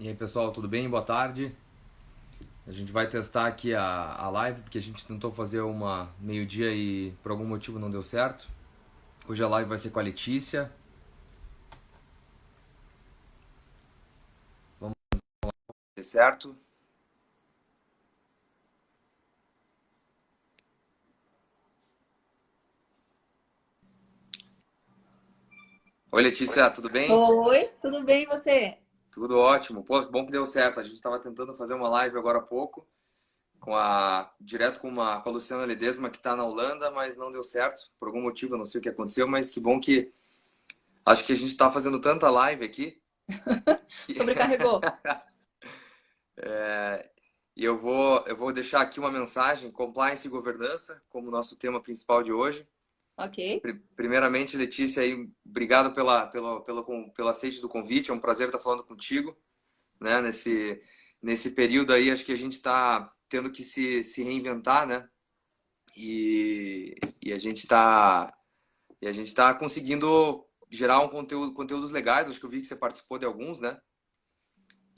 E aí pessoal, tudo bem? Boa tarde. A gente vai testar aqui a live, porque a gente tentou fazer uma meio-dia e por algum motivo não deu certo. Hoje a live vai ser com a Letícia. Vamos ver certo. Oi Letícia, tudo bem? Oi, tudo bem e você? Tudo ótimo. Pô, bom que deu certo. A gente estava tentando fazer uma live agora há pouco, direto com a Luciana Ledesma, que está na Holanda, mas não deu certo. Por algum motivo, eu não sei o que aconteceu, mas que bom que acho que a gente está fazendo tanta live aqui. Sobrecarregou. E eu vou deixar aqui uma mensagem, compliance e governança, como nosso tema principal de hoje. Ok. Primeiramente, Letícia, aí, obrigado pelo aceite do convite, é um prazer estar falando contigo, né? Nesse período aí, acho que a gente está tendo que se reinventar, né? E, e a gente está e a gente está conseguindo gerar conteúdos legais, acho que eu vi que você participou de alguns, né?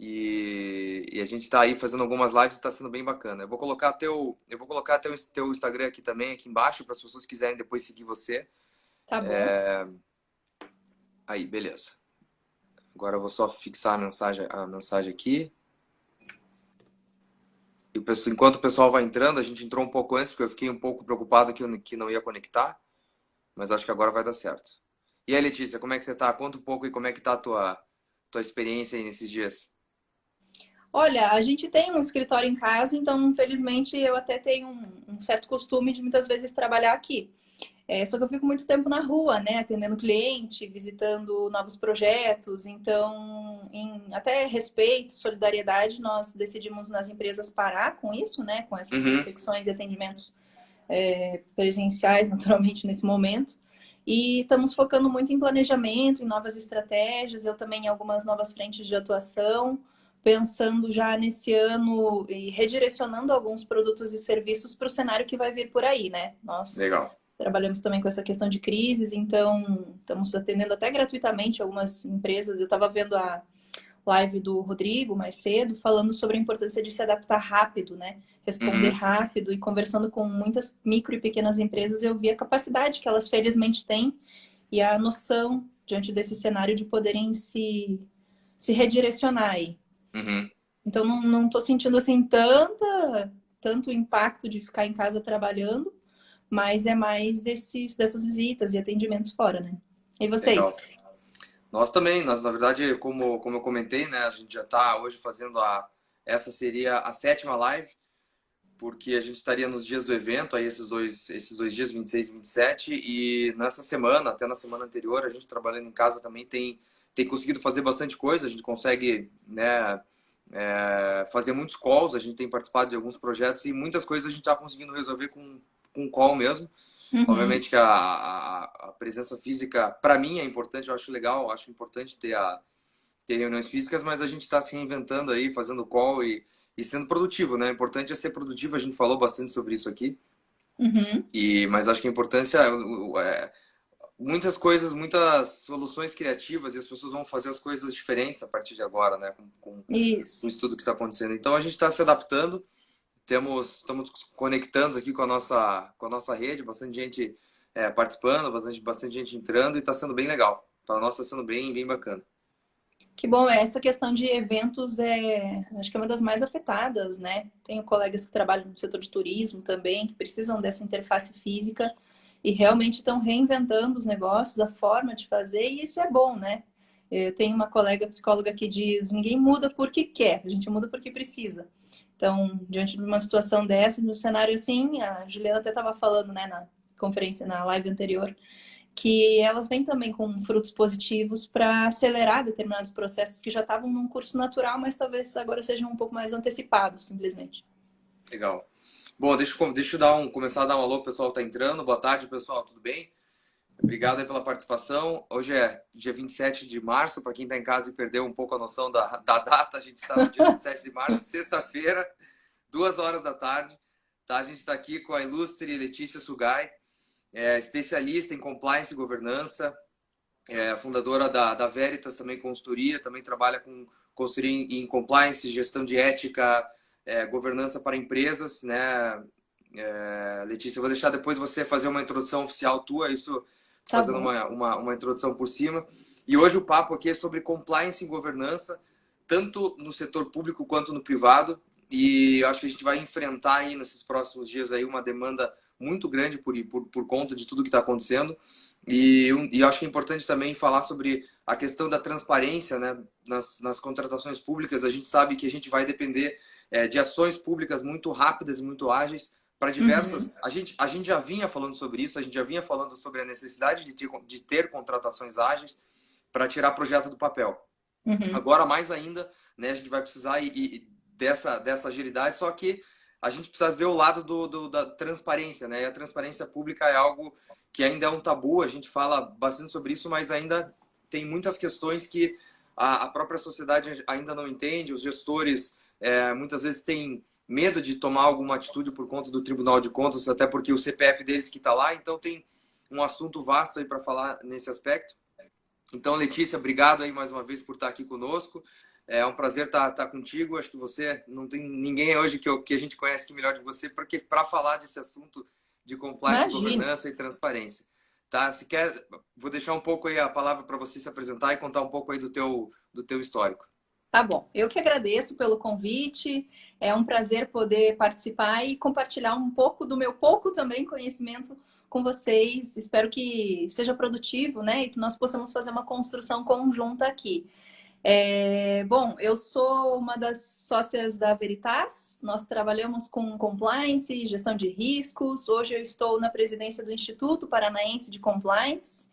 E a gente está aí fazendo algumas lives e está sendo bem bacana. Eu vou colocar teu Instagram aqui também, aqui embaixo, para as pessoas quiserem depois seguir você. Tá bom. Aí, beleza. Agora eu vou só fixar a mensagem aqui. Enquanto o pessoal vai entrando, a gente entrou um pouco antes, porque eu fiquei um pouco preocupado que não ia conectar, mas acho que agora vai dar certo. E aí, Letícia, como é que você tá? Conta um pouco e como é que tá a tua experiência aí nesses dias. Olha, a gente tem um escritório em casa, então, felizmente, eu até tenho um certo costume de muitas vezes trabalhar aqui. Só que eu fico muito tempo na rua, né? Atendendo cliente, visitando novos projetos. Então, em até respeito, solidariedade, nós decidimos nas empresas parar com isso, né? Com essas Uhum, prospecções e atendimentos presenciais, naturalmente, nesse momento. E estamos focando muito em planejamento, em novas estratégias, eu também em algumas novas frentes de atuação, pensando já nesse ano e redirecionando alguns produtos e serviços para o cenário que vai vir por aí, né? Nós legal. trabalhamos também com essa questão de crises, então estamos atendendo até gratuitamente algumas empresas. Eu estava vendo a live do Rodrigo mais cedo, falando sobre a importância de se adaptar rápido, né? Responder Uhum. rápido e conversando com muitas micro e pequenas empresas, eu vi a capacidade que elas felizmente têm e a noção diante desse cenário de poderem se redirecionar aí. Uhum. Então não tô sentindo assim tanto impacto de ficar em casa trabalhando, mas é mais dessas visitas e atendimentos fora, né? E Legal. vocês? Nós também, na verdade, como eu comentei, né, a gente já está hoje fazendo essa seria a sétima live, porque a gente estaria nos dias do evento, aí esses dois dias, 26 e 27, e nessa semana, até na semana anterior, a gente trabalhando em casa também tem conseguido fazer bastante coisa, a gente consegue, né, fazer muitos calls, a gente tem participado de alguns projetos e muitas coisas a gente está conseguindo resolver com call mesmo. Uhum. Obviamente que a presença física, para mim, é importante, eu acho legal, eu acho importante ter reuniões físicas, mas a gente está se reinventando aí, fazendo call e sendo produtivo, né? O importante é ser produtivo, a gente falou bastante sobre isso aqui, Uhum. mas acho que a importância muitas coisas, muitas soluções criativas e as pessoas vão fazer as coisas diferentes a partir de agora, né? Com Isso. isso tudo que está acontecendo. Então a gente está se adaptando, estamos conectando aqui com a nossa rede, bastante gente participando, bastante gente entrando e está sendo bem legal. Para nós está sendo bem bacana. Que bom, essa questão de eventos acho que é uma das mais afetadas, né? Tenho colegas que trabalham no setor de turismo também, que precisam dessa interface física e realmente estão reinventando os negócios, a forma de fazer, e isso é bom, né? Eu tenho uma colega psicóloga que diz: ninguém muda porque quer, a gente muda porque precisa. Então, diante de uma situação dessa, no cenário assim, a Juliana até estava falando, né, na conferência, na live anterior, que elas vêm também com frutos positivos para acelerar determinados processos que já estavam num curso natural, mas talvez agora sejam um pouco mais antecipados, simplesmente. Legal. Bom, deixa eu começar a dar um alô, o pessoal está entrando. Boa tarde, pessoal, tudo bem? Obrigado aí pela participação. Hoje é dia 27 de março, para quem está em casa e perdeu um pouco a noção da data, a gente está no dia 27 de março, sexta-feira, 2 horas da tarde. Tá? A gente está aqui com a ilustre Letícia Sugai, especialista em compliance e governança, fundadora da Veritas também consultoria, também trabalha consultoria em compliance, gestão de ética, governança para empresas, né? Letícia, eu vou deixar depois você fazer uma introdução oficial tua, isso Tá fazendo bom. uma introdução por cima. E hoje o papo aqui é sobre compliance e governança, tanto no setor público quanto no privado. E eu acho que a gente vai enfrentar aí nesses próximos dias aí uma demanda muito grande por conta de tudo que está acontecendo. E eu acho que é importante também falar sobre a questão da transparência, né, nas contratações públicas. A gente sabe que a gente vai depender de ações públicas muito rápidas e muito ágeis para Uhum, diversas. A gente já vinha falando sobre isso, a gente já vinha falando sobre a necessidade de ter contratações ágeis para tirar projeto do papel. uhum. Agora, mais ainda, né, a gente vai precisar dessa agilidade, só que a gente precisa ver o lado da transparência, né? E a transparência pública é algo que ainda é um tabu, a gente fala bastante sobre isso, mas ainda tem muitas questões que a própria sociedade ainda não entende, os gestores muitas vezes têm medo de tomar alguma atitude por conta do Tribunal de Contas, até porque o CPF deles que está lá, então tem um assunto vasto aí para falar nesse aspecto. Então, Letícia, obrigado aí mais uma vez por estar aqui conosco. É um prazer estar contigo. Acho que você não tem ninguém hoje que a gente conhece que melhor de você, porque para falar desse assunto de compliance, Imagina. governança e transparência. Tá? Se quer, vou deixar um pouco aí a palavra para você se apresentar e contar um pouco aí do teu histórico. Tá bom. Eu que agradeço pelo convite. É um prazer poder participar e compartilhar um pouco do meu pouco também conhecimento com vocês. Espero que seja produtivo, né? E que nós possamos fazer uma construção conjunta aqui. Bom, eu sou uma das sócias da Veritas. Nós trabalhamos com compliance e gestão de riscos. Hoje eu estou na presidência do Instituto Paranaense de Compliance.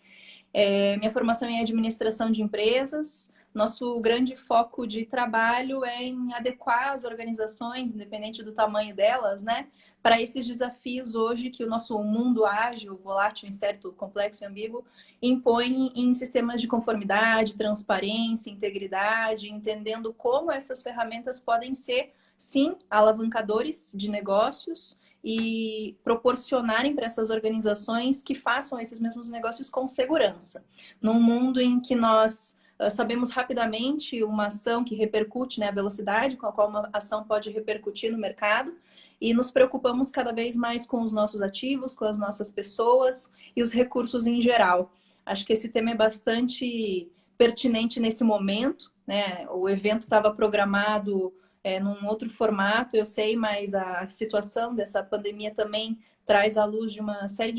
Minha formação é em administração de empresas. Nosso grande foco de trabalho é em adequar as organizações, independente do tamanho delas, né, para esses desafios hoje que o nosso mundo ágil, volátil, incerto, complexo e ambíguo impõe em sistemas de conformidade, transparência, integridade, entendendo como essas ferramentas podem ser, sim, alavancadores de negócios e proporcionarem para essas organizações que façam esses mesmos negócios com segurança. Num mundo em que nós sabemos rapidamente uma ação que repercute, né, a velocidade com a qual uma ação pode repercutir no mercado, e nos preocupamos cada vez mais com os nossos ativos, com as nossas pessoas e os recursos em geral. Acho que esse tema é bastante pertinente nesse momento, né? O evento estava programado num outro formato, eu sei, mas a situação dessa pandemia também traz à luz de uma série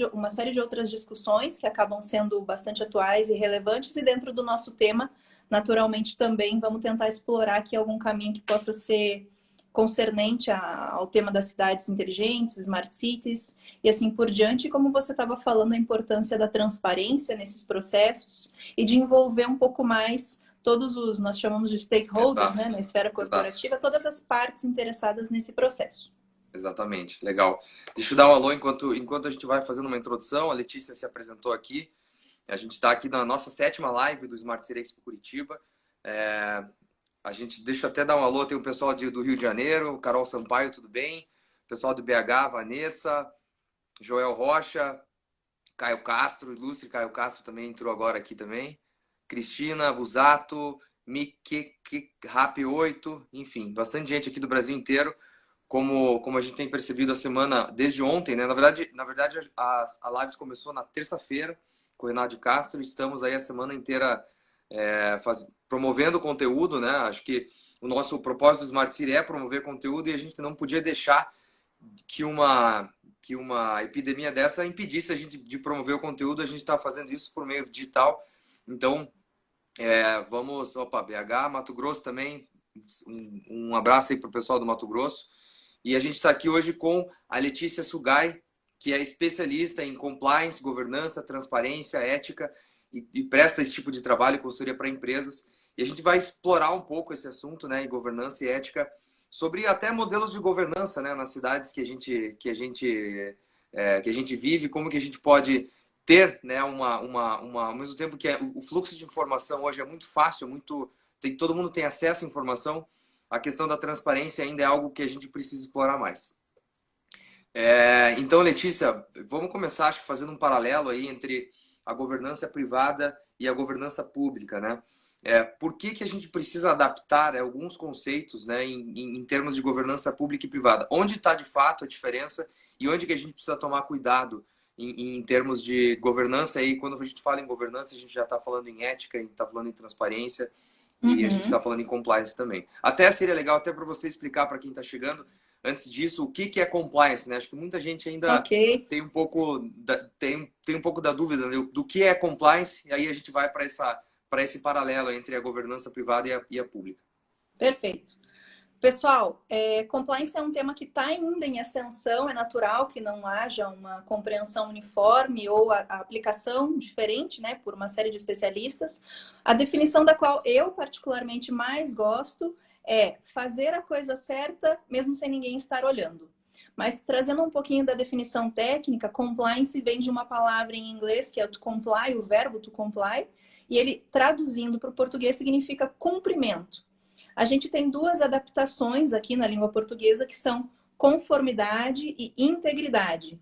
de outras discussões que acabam sendo bastante atuais e relevantes, e dentro do nosso tema, naturalmente, também vamos tentar explorar aqui algum caminho que possa ser concernente ao tema das cidades inteligentes, smart cities e assim por diante, como você estava falando, a importância da transparência nesses processos e de envolver um pouco mais todos os, nós chamamos de stakeholders, Exato, né, na esfera exato. corporativa, todas as partes interessadas nesse processo. Exatamente, legal. Deixa eu dar um alô enquanto a gente vai fazendo uma introdução. A Letícia se apresentou aqui. A gente está aqui na nossa 7ª live do Smart City Expo Curitiba. Deixa eu até dar um alô, tem o pessoal do Rio de Janeiro, Carol Sampaio, tudo bem? Pessoal do BH, Vanessa, Joel Rocha, Caio Castro, ilustre Caio Castro também entrou agora aqui também. Cristina, Busato, Miki, Rap 8, enfim, bastante gente aqui do Brasil inteiro. Como a gente tem percebido a semana desde ontem, né? Na verdade a Lives começou na terça-feira com o Renato de Castro. Estamos aí a semana inteira promovendo conteúdo, né? Acho que o nosso propósito do Smart City é promover conteúdo e a gente não podia deixar que uma epidemia dessa impedisse a gente de promover o conteúdo. A gente está fazendo isso por meio digital. Então, vamos... Opa, BH, Mato Grosso também. Um abraço aí para o pessoal do Mato Grosso. E a gente está aqui hoje com a Letícia Sugai, que é especialista em compliance, governança, transparência, ética e presta esse tipo de trabalho e consultoria para empresas. E a gente vai explorar um pouco esse assunto, né, em governança e ética, sobre até modelos de governança, né, nas cidades que a gente vive, como que a gente pode ter, né, ao mesmo tempo que o fluxo de informação hoje é muito fácil, todo mundo tem acesso à informação. A questão da transparência ainda é algo que a gente precisa explorar mais. Então, Letícia, vamos começar, acho que fazendo um paralelo aí entre a governança privada e a governança pública, né? Por que que a gente precisa adaptar alguns conceitos, né, em termos de governança pública e privada? Onde está de fato a diferença e onde que a gente precisa tomar cuidado em termos de governança? Aí, quando a gente fala em governança, a gente já está falando em ética, a gente está falando em transparência e a gente está falando em compliance também. Até seria legal até para você explicar para quem está chegando, antes disso, o que que é compliance, né? Acho que muita gente ainda tem um pouco tem um pouco da dúvida, né, do que é compliance, e aí a gente vai para esse paralelo entre a governança privada e a pública. Perfeito. Pessoal, compliance é um tema que está ainda em ascensão, é natural que não haja uma compreensão uniforme ou a aplicação diferente, né, por uma série de especialistas. A definição da qual eu particularmente mais gosto é fazer a coisa certa mesmo sem ninguém estar olhando. Mas trazendo um pouquinho da definição técnica, compliance vem de uma palavra em inglês que é to comply, o verbo to comply, e ele traduzindo para o português significa cumprimento. A gente tem duas adaptações aqui na língua portuguesa que são conformidade e integridade.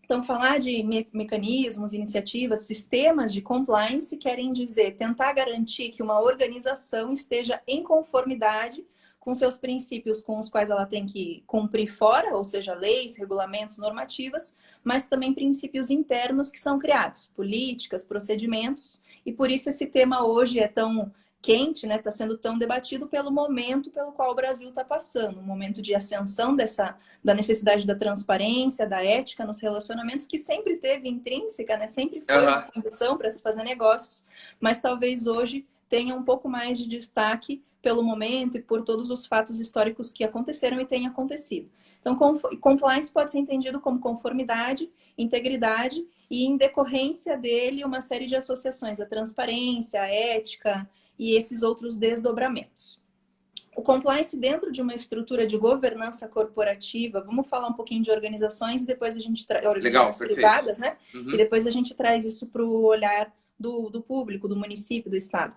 Então, falar de mecanismos, iniciativas, sistemas de compliance querem dizer tentar garantir que uma organização esteja em conformidade com seus princípios com os quais ela tem que cumprir fora, ou seja, leis, regulamentos, normativas, mas também princípios internos que são criados, políticas, procedimentos, e por isso esse tema hoje é tão quente, né? Está sendo tão debatido pelo momento pelo qual o Brasil está passando, um momento de ascensão da necessidade da transparência, da ética nos relacionamentos, que sempre teve intrínseca, né? Sempre foi uma condição para se fazer negócios, mas talvez hoje tenha um pouco mais de destaque pelo momento e por todos os fatos históricos que aconteceram e têm acontecido. Então, compliance pode ser entendido como conformidade, integridade e, em decorrência dele, uma série de associações, a transparência, a ética e esses outros desdobramentos. O compliance dentro de uma estrutura de governança corporativa, vamos falar um pouquinho de organizações e depois a gente traz organizações privadas, né? E depois a gente traz isso para o olhar do público, do município, do estado.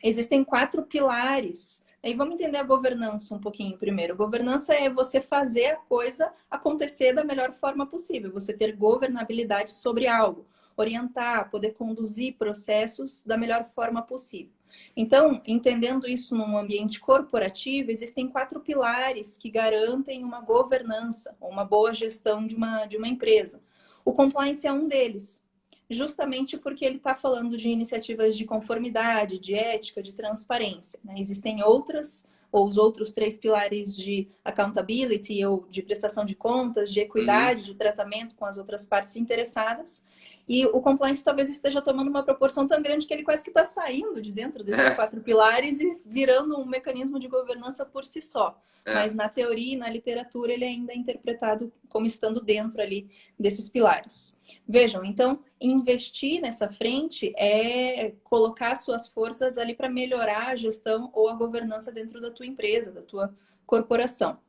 Existem 4 pilares. Aí vamos entender a governança um pouquinho primeiro. Governança é você fazer a coisa acontecer da melhor forma possível, você ter governabilidade sobre algo, orientar, poder conduzir processos da melhor forma possível. Então, entendendo isso num ambiente corporativo, existem 4 pilares que garantem uma governança, uma boa gestão de uma empresa. O compliance é um deles, justamente porque ele está falando de iniciativas de conformidade, de ética, de transparência, né? Existem outras, ou os outros 3 pilares de accountability, ou de prestação de contas, de equidade, de tratamento com as outras partes interessadas. E o compliance talvez esteja tomando uma proporção tão grande que ele quase que está saindo de dentro desses 4 pilares e virando um mecanismo de governança por si só. Mas na teoria e na literatura ele ainda é interpretado como estando dentro ali desses pilares. Vejam, então, investir nessa frente é colocar suas forças ali para melhorar a gestão ou a governança dentro da tua empresa, da tua corporação.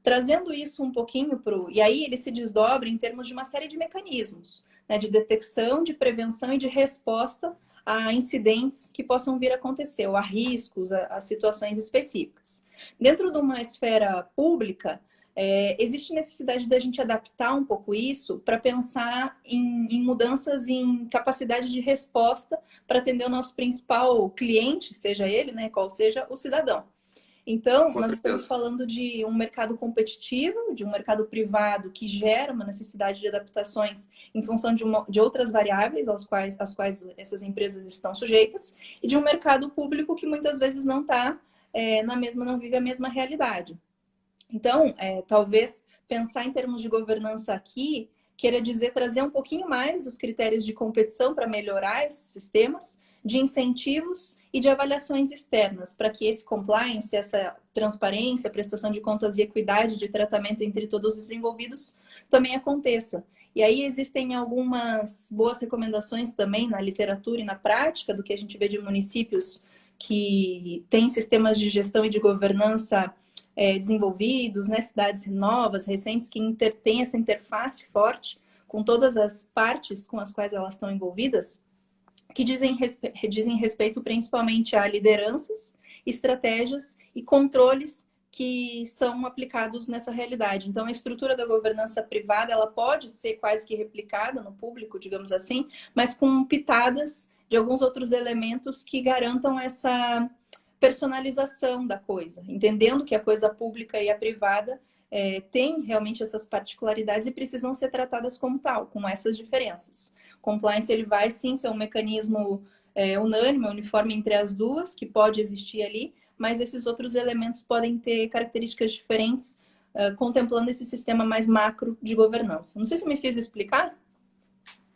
Trazendo isso um pouquinho e aí ele se desdobra em termos de uma série de mecanismos, né, de detecção, de prevenção e de resposta a incidentes que possam vir a acontecer, ou a riscos, a situações específicas. Dentro de uma esfera pública, existe necessidade da gente adaptar um pouco isso para pensar em mudanças em capacidade de resposta para atender o nosso principal cliente, seja ele, né, qual seja o cidadão. Então, nós estamos falando de um mercado competitivo, de um mercado privado que gera uma necessidade de adaptações em função de outras variáveis às quais essas empresas estão sujeitas, e de um mercado público que muitas vezes não está não vive a mesma realidade. Então, talvez pensar em termos de governança aqui queira dizer trazer um pouquinho mais dos critérios de competição para melhorar esses sistemas, de incentivos e de avaliações externas, para que esse compliance, essa transparência, prestação de contas e equidade de tratamento entre todos os envolvidos também aconteça. E aí existem algumas boas recomendações também na literatura e na prática do que a gente vê de municípios que têm sistemas de gestão e de governança desenvolvidos, né? Cidades novas, recentes, que têm essa interface forte com todas as partes com as quais elas estão envolvidas, que dizem respeito principalmente a lideranças, estratégias e controles que são aplicados nessa realidade. Então, a estrutura da governança privada ela pode ser quase que replicada no público, digamos assim, mas com pitadas de alguns outros elementos que garantam essa personalização da coisa, entendendo que a coisa pública e a privada tem realmente essas particularidades e precisam ser tratadas como tal, com essas diferenças. Compliance ele vai sim ser um mecanismo unânime, uniforme entre as duas, que pode existir ali, mas esses outros elementos podem ter características diferentes, contemplando esse sistema mais macro de governança. Não sei se me fiz explicar.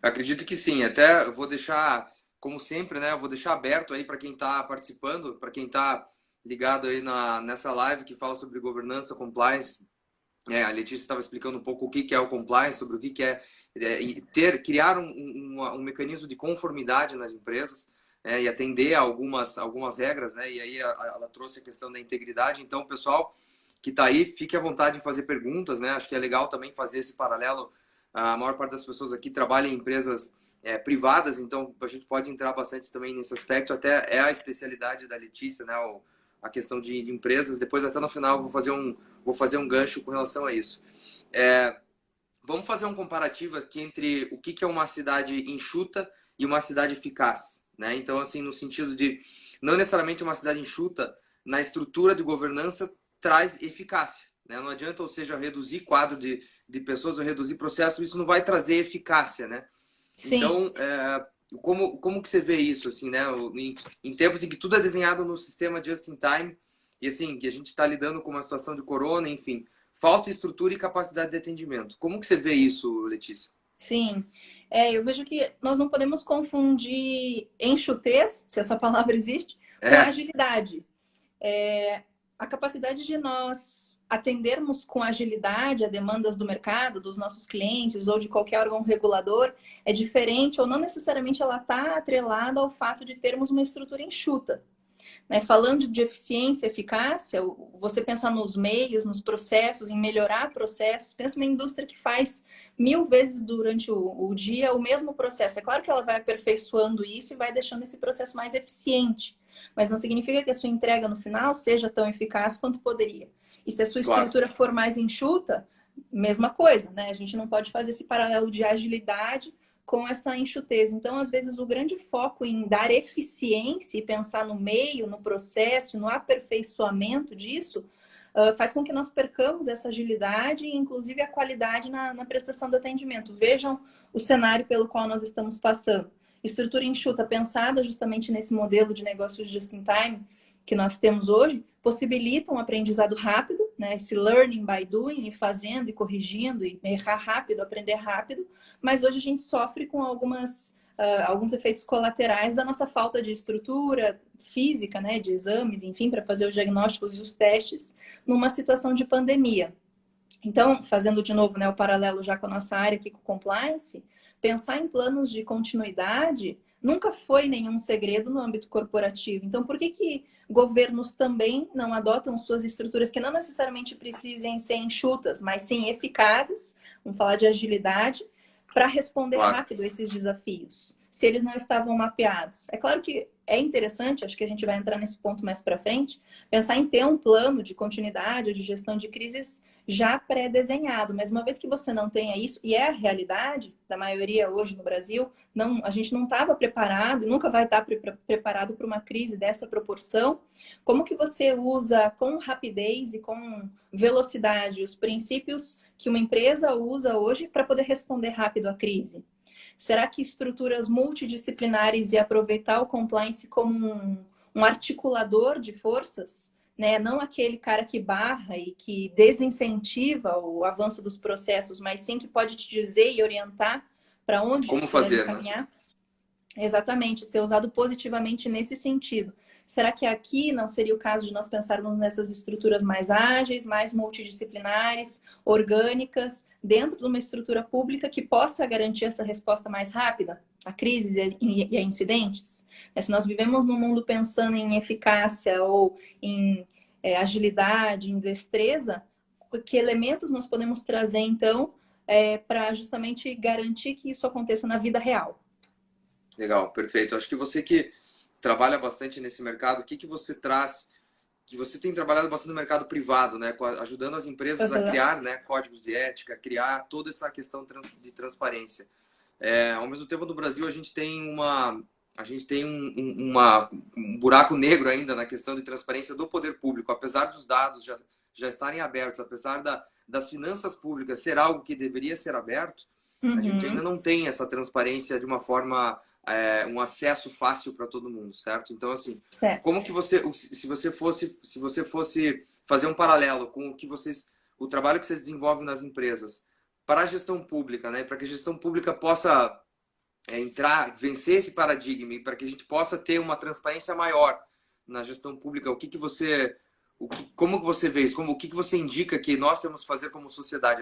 Acredito que sim. Até eu vou deixar, como sempre, né? Eu vou deixar aberto aí para quem está participando, para quem está ligado aí nessa live que fala sobre governança, compliance. A Letícia estava explicando um pouco o que é o compliance, sobre o que é criar um mecanismo de conformidade nas empresas, e atender a algumas regras, né? E aí ela trouxe a questão da integridade. Então, pessoal que está aí, fique à vontade de fazer perguntas, né? Acho que é legal também fazer esse paralelo. A maior parte das pessoas aqui trabalha em empresas privadas, então a gente pode entrar bastante também nesse aspecto. Até é a especialidade da Letícia, né? A questão de empresas. Depois, até no final, eu vou fazer um gancho com relação a isso. Vamos fazer um comparativo aqui entre o que é uma cidade enxuta e uma cidade eficaz, né? Então, assim, no sentido de não necessariamente uma cidade enxuta na estrutura de governança traz eficácia, né? Não adianta, ou seja, reduzir quadro de pessoas ou reduzir processo, isso não vai trazer eficácia, né? Sim. Então, como que você vê isso, assim, né? Em tempos em que tudo é desenhado no sistema just in time, e assim, que a gente está lidando com uma situação de corona, enfim, falta estrutura e capacidade de atendimento. Como que você vê isso, Letícia? Sim, eu vejo que nós não podemos confundir enxutez, se essa palavra existe, com agilidade. A capacidade de nós atendermos com agilidade a demandas do mercado, dos nossos clientes ou de qualquer órgão regulador é diferente ou não necessariamente ela está atrelada ao fato de termos uma estrutura enxuta. Né? Falando de eficiência e eficácia, você pensar nos meios, nos processos, em melhorar processos. Pensa uma indústria que faz 1000 vezes durante o dia o mesmo processo. É claro que ela vai aperfeiçoando isso e vai deixando esse processo mais eficiente, mas não significa que a sua entrega no final seja tão eficaz quanto poderia. E se a sua estrutura for mais enxuta, mesma coisa, né? A gente não pode fazer esse paralelo de agilidade com essa enxutez. Então, às vezes, o grande foco em dar eficiência e pensar no meio, no processo, no aperfeiçoamento disso, faz com que nós percamos essa agilidade e, inclusive, a qualidade na prestação do atendimento. Vejam o cenário pelo qual nós estamos passando. Estrutura enxuta, pensada justamente nesse modelo de negócios just in time que nós temos hoje, possibilita um aprendizado rápido, né? Esse learning by doing, e fazendo e corrigindo, e errar rápido, aprender rápido, mas hoje a gente sofre com alguns efeitos colaterais da nossa falta de estrutura física, né? De exames, enfim, para fazer os diagnósticos e os testes numa situação de pandemia. Então, fazendo de novo, né, o paralelo já com a nossa área aqui com compliance, pensar em planos de continuidade nunca foi nenhum segredo no âmbito corporativo. Então, por que governos também não adotam suas estruturas que não necessariamente precisem ser enxutas, mas sim eficazes, vamos falar de agilidade, para responder rápido a esses desafios, se eles não estavam mapeados? É claro que é interessante, acho que a gente vai entrar nesse ponto mais para frente, pensar em ter um plano de continuidade ou de gestão de crises já pré-desenhado, mas uma vez que você não tenha isso, e é a realidade da maioria hoje no Brasil, a gente não estava preparado e nunca vai estar preparado para uma crise dessa proporção. Como que você usa com rapidez e com velocidade os princípios que uma empresa usa hoje para poder responder rápido à crise? Será que estruturas multidisciplinares e aproveitar o compliance como um articulador de forças, né? Não aquele cara que barra e que desincentiva o avanço dos processos, mas sim que pode te dizer e orientar para onde como fazer, caminhar? Né? Exatamente, ser usado positivamente nesse sentido. Será que aqui não seria o caso de nós pensarmos nessas estruturas mais ágeis, mais multidisciplinares, orgânicas, dentro de uma estrutura pública que possa garantir essa resposta mais rápida a crises e a incidentes? Se nós vivemos num mundo pensando em eficácia ou em agilidade, em destreza, que elementos nós podemos trazer, então, para justamente garantir que isso aconteça na vida real? Legal, perfeito. Acho que você que trabalha bastante nesse mercado, o que você traz, que você tem trabalhado bastante no mercado privado, né, ajudando as empresas a criar, né, códigos de ética, criar toda essa questão de transparência. Ao mesmo tempo, no Brasil, a gente tem a gente tem um buraco negro ainda na questão de transparência do poder público, apesar dos dados já estarem abertos, apesar das finanças públicas ser algo que deveria ser aberto, a gente ainda Uhum, não tem essa transparência de uma forma, um acesso fácil para todo mundo, certo? Então, assim, certo. como que se você fosse fazer um paralelo com o trabalho que vocês desenvolvem nas empresas para a gestão pública, né? Para que a gestão pública possa entrar, vencer esse paradigma e para que a gente possa ter uma transparência maior na gestão pública, como que você vê isso? O que você indica que nós temos que fazer como sociedade?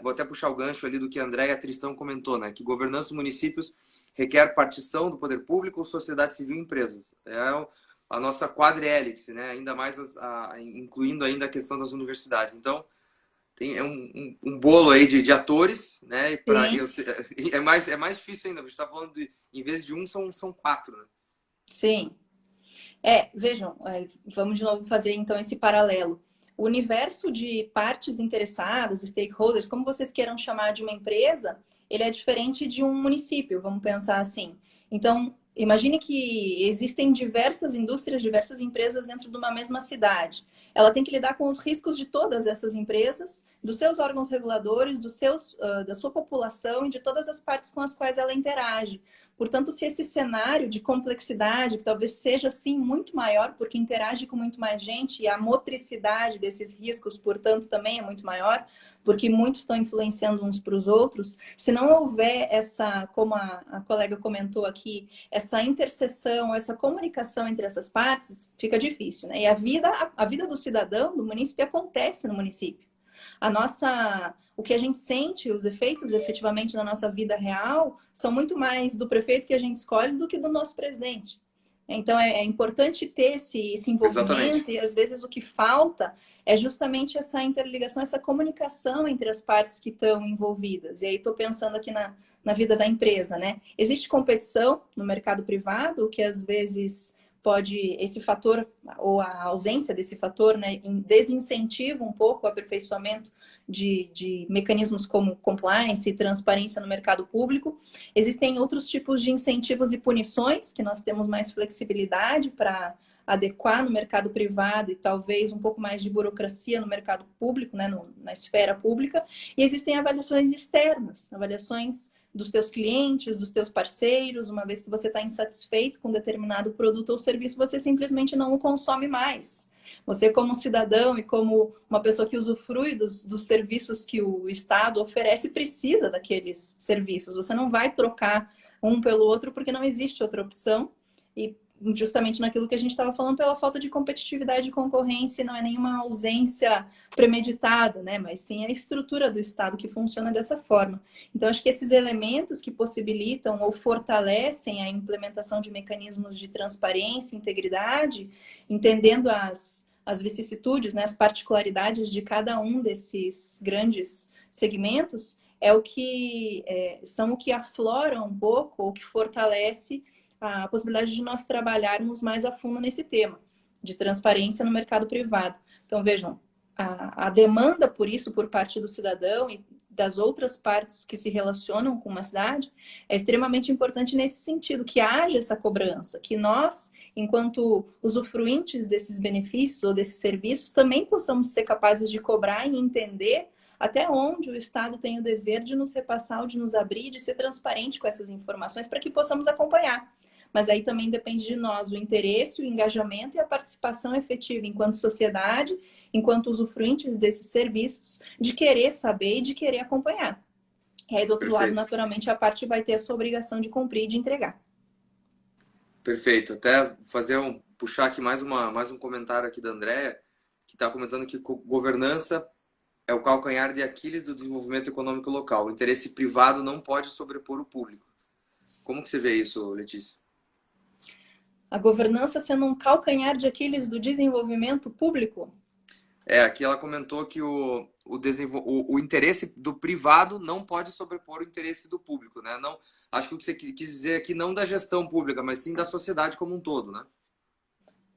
Vou até puxar o gancho ali do que a Andréia Tristão comentou, né? Que governança dos municípios requer partição do poder público, sociedade civil e empresas. A nossa quadrihélice, né? Ainda mais incluindo ainda a questão das universidades. Então, tem um bolo aí de atores, né? E Sim, é mais difícil ainda. A gente está falando em vez de um, são quatro, né? sim. Vejam, vamos de novo fazer então esse paralelo. O universo de partes interessadas, stakeholders, como vocês queiram chamar de uma empresa, ele é diferente de um município, vamos pensar assim. Então, imagine que existem diversas indústrias, diversas empresas dentro de uma mesma cidade. Ela tem que lidar com os riscos de todas essas empresas, dos seus órgãos reguladores, da sua população e de todas as partes com as quais ela interage. Portanto, se esse cenário de complexidade, que talvez seja sim muito maior, porque interage com muito mais gente, e a motricidade desses riscos, portanto, também é muito maior, porque muitos estão influenciando uns para os outros, se não houver essa, como a colega comentou aqui, essa interseção, essa comunicação entre essas partes, fica difícil, né? E a vida do cidadão, do munícipe, acontece no município. O que a gente sente, os efeitos efetivamente na nossa vida real, são muito mais do prefeito que a gente escolhe do que do nosso presidente. Então é importante ter esse Exatamente. envolvimento e às vezes o que falta é justamente essa interligação, essa comunicação entre as partes que estão envolvidas. E aí estou pensando aqui na vida da empresa, né? Existe competição no mercado privado, o que às vezes pode, esse fator, ou a ausência desse fator, né, desincentiva um pouco o aperfeiçoamento de mecanismos como compliance e transparência no mercado público. Existem outros tipos de incentivos e punições, que nós temos mais flexibilidade para adequar no mercado privado e talvez um pouco mais de burocracia no mercado público, né, na esfera pública. E existem avaliações externas, avaliações dos teus clientes, dos teus parceiros, uma vez que você está insatisfeito com determinado produto ou serviço, você simplesmente não o consome mais. Você, como cidadão e como uma pessoa que usufrui dos serviços que o Estado oferece, precisa daqueles serviços. Você não vai trocar um pelo outro porque não existe outra opção. E justamente naquilo que a gente estava falando, pela falta de competitividade e concorrência, não é nenhuma ausência premeditada, né? Mas sim a estrutura do Estado que funciona dessa forma. Então, acho que esses elementos que possibilitam ou fortalecem a implementação de mecanismos de transparência e integridade, entendendo as vicissitudes, né, as particularidades de cada um desses grandes segmentos, são o que aflora um pouco ou que fortalece a possibilidade de nós trabalharmos mais a fundo nesse tema de transparência no mercado privado. Então, vejam, a demanda por isso por parte do cidadão e das outras partes que se relacionam com uma cidade é extremamente importante nesse sentido, que haja essa cobrança, que nós, enquanto usufruintes desses benefícios ou desses serviços, também possamos ser capazes de cobrar e entender até onde o Estado tem o dever de nos repassar, ou de nos abrir, de ser transparente com essas informações para que possamos acompanhar. Mas aí também depende de nós o interesse, o engajamento e a participação efetiva enquanto sociedade, enquanto usufruintes desses serviços, de querer saber e de querer acompanhar. E aí, do outro lado, Perfeito. naturalmente, a parte vai ter a sua obrigação de cumprir e de entregar. Perfeito. Até puxar aqui mais um comentário aqui da Andrea, que está comentando que governança é o calcanhar de Aquiles do desenvolvimento econômico local. O interesse privado não pode sobrepor o público. Como que você vê isso, Letícia? A governança sendo um calcanhar de Aquiles do desenvolvimento público. Aqui ela comentou que o interesse do privado não pode sobrepor o interesse do público, né? Não, acho que o que você quis dizer aqui não da gestão pública, mas sim da sociedade como um todo, né?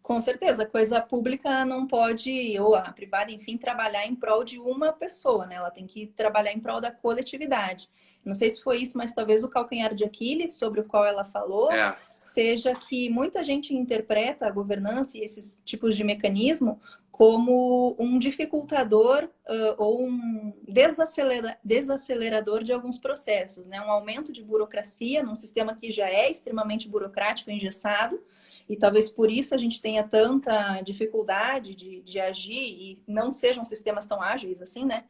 Com certeza, a coisa pública não pode, ou a privada, enfim, trabalhar em prol de uma pessoa, né? Ela tem que trabalhar em prol da coletividade. Não sei se foi isso, mas talvez o calcanhar de Aquiles, sobre o qual ela falou, É, seja que muita gente interpreta a governança e esses tipos de mecanismo como um dificultador ou um desacelerador de alguns processos, né? Um aumento de burocracia num sistema que já é extremamente burocrático e engessado, e talvez por isso a gente tenha tanta dificuldade de agir e não sejam sistemas tão ágeis assim, né?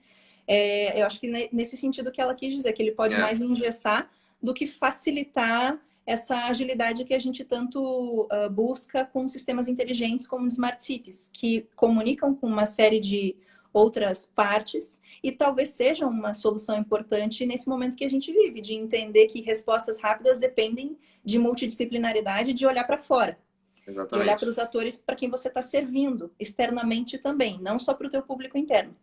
Eu acho que nesse sentido que ela quis dizer, que ele pode é, mais engessar do que facilitar essa agilidade que a gente tanto busca com sistemas inteligentes como os smart cities, que comunicam com uma série de outras partes e talvez sejam uma solução importante nesse momento que a gente vive, de entender que respostas rápidas dependem de multidisciplinaridade, de olhar para fora, de olhar para exatamente. os atores para quem você está servindo externamente também, não só para o teu público interno.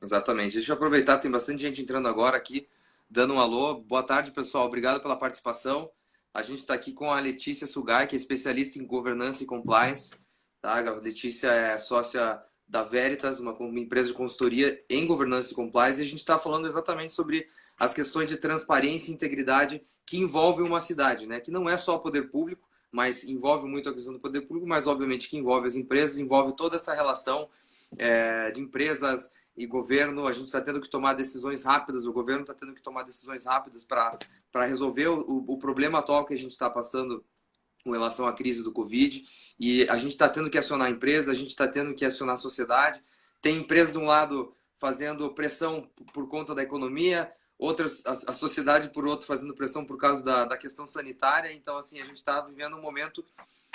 Exatamente. Deixa eu aproveitar, tem bastante gente entrando agora aqui, dando um alô. Boa tarde, pessoal. Obrigado pela participação. A gente está aqui com a Letícia Sugai, que é especialista em governança e compliance. Tá? A Letícia é sócia da Veritas, uma empresa de consultoria em governança e compliance. E a gente está falando exatamente sobre as questões de transparência e integridade que envolvem uma cidade, né? Que não é só o poder público, mas envolve muito a questão do poder público, mas obviamente que envolve as empresas, envolve toda essa relação de empresas e governo. A gente está tendo que tomar decisões rápidas, o governo está tendo que tomar decisões rápidas para resolver o problema atual que a gente está passando com relação à crise do Covid. E a gente está tendo que acionar a empresa, a gente está tendo que acionar a sociedade. Tem empresas de um lado fazendo pressão por conta da economia, outras, a sociedade por outro fazendo pressão por causa da questão sanitária. Então, assim, a gente está vivendo um momento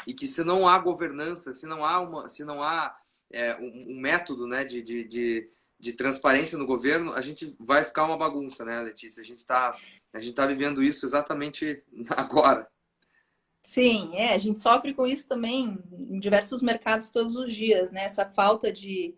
em que se não há governança, se não há um método, né, de transparência no governo, a gente vai ficar uma bagunça, né, Letícia? A gente tá vivendo isso exatamente agora. Sim, a gente sofre com isso também em diversos mercados todos os dias, né? Essa falta de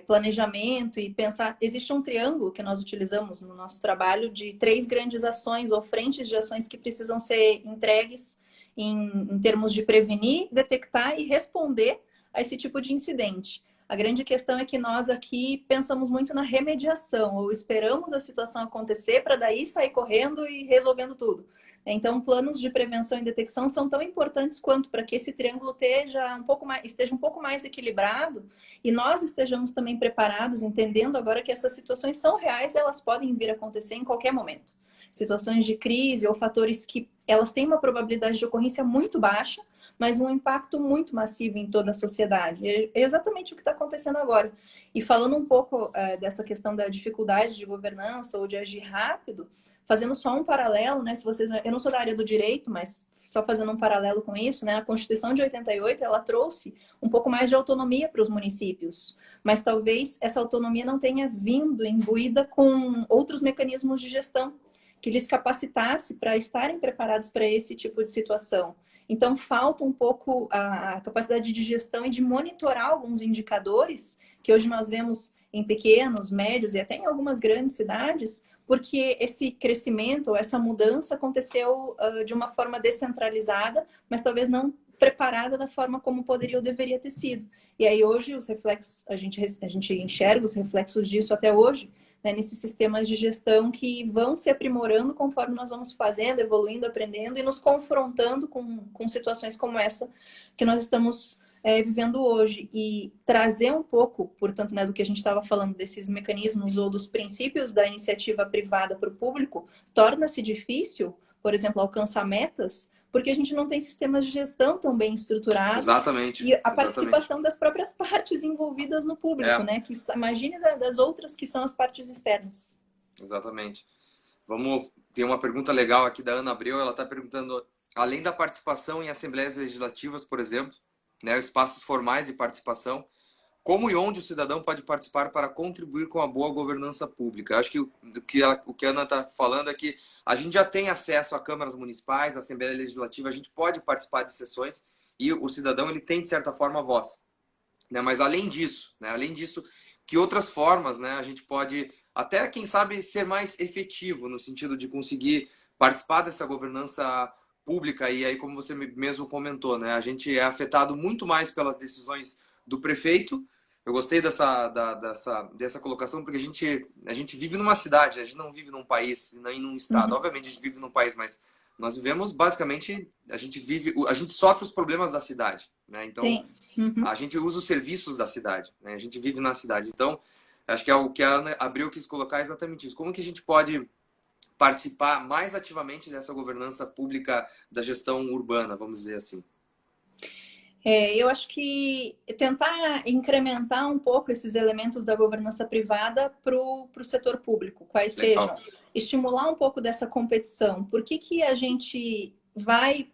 planejamento e pensar. Existe um triângulo que nós utilizamos no nosso trabalho de três grandes ações ou frentes de ações que precisam ser entregues em termos de prevenir, detectar e responder a esse tipo de incidente. A grande questão é que nós aqui pensamos muito na remediação, ou esperamos a situação acontecer para daí sair correndo e resolvendo tudo. Então, planos de prevenção e detecção são tão importantes quanto para que esse triângulo esteja um pouco mais equilibrado e nós estejamos também preparados, entendendo agora que essas situações são reais, elas podem vir a acontecer em qualquer momento. Situações de crise ou fatores que elas têm uma probabilidade de ocorrência muito baixa, mas um impacto muito massivo em toda a sociedade. É exatamente o que está acontecendo agora. E falando um pouco dessa questão da dificuldade de governança ou de agir rápido, fazendo só um paralelo, né? Se vocês, eu não sou da área do direito, mas só fazendo um paralelo com isso, né? A Constituição de 88, ela trouxe um pouco mais de autonomia para os municípios, mas talvez essa autonomia não tenha vindo imbuída com outros mecanismos de gestão que lhes capacitasse para estarem preparados para esse tipo de situação. Então, falta um pouco a capacidade de gestão e de monitorar alguns indicadores que hoje nós vemos em pequenos, médios e até em algumas grandes cidades, porque esse crescimento ou essa mudança aconteceu de uma forma descentralizada, mas talvez não preparada da forma como poderia ou deveria ter sido. E aí hoje os reflexos, a gente enxerga os reflexos disso até hoje, né, nesses sistemas de gestão que vão se aprimorando conforme nós vamos fazendo, evoluindo, aprendendo e nos confrontando com situações como essa que nós estamos vivendo hoje. E trazer um pouco, portanto, né, do que a gente estava falando desses mecanismos ou dos princípios da iniciativa privada para o público, torna-se difícil, por exemplo, alcançar metas, porque a gente não tem sistemas de gestão tão bem estruturados Exatamente, e a exatamente. participação das próprias partes envolvidas no público, É, né? Que imagine das outras que são as partes externas. exatamente. Vamos ter uma pergunta legal aqui da Ana Abreu. Ela está perguntando, além da participação em assembleias legislativas, por exemplo, né, espaços formais de participação, como e onde o cidadão pode participar para contribuir com a boa governança pública? Eu acho que o que a Ana está falando é que a gente já tem acesso a câmaras municipais, a Assembleia Legislativa, a gente pode participar de sessões e o cidadão ele tem, de certa forma, voz. Né? Mas além disso, que outras formas, né, a gente pode até, quem sabe, ser mais efetivo no sentido de conseguir participar dessa governança pública, e aí, como você mesmo comentou, né? A gente é afetado muito mais pelas decisões do prefeito. Eu gostei dessa colocação, porque a gente vive numa cidade, a gente não vive num país, nem num estado. Uhum. Obviamente, a gente vive num país, mas nós vivemos, basicamente, a gente sofre os problemas da cidade, né? Então, Sim. Uhum. a gente usa os serviços da cidade, né? A gente vive na cidade. Então, acho que é o que a Ana Abreu quis colocar é exatamente isso. Como que a gente pode participar mais ativamente dessa governança pública da gestão urbana, vamos dizer assim? Eu acho que tentar incrementar um pouco esses elementos da governança privada para o setor público, quais sejam, Legal. estimular um pouco dessa competição. Por que que a gente vai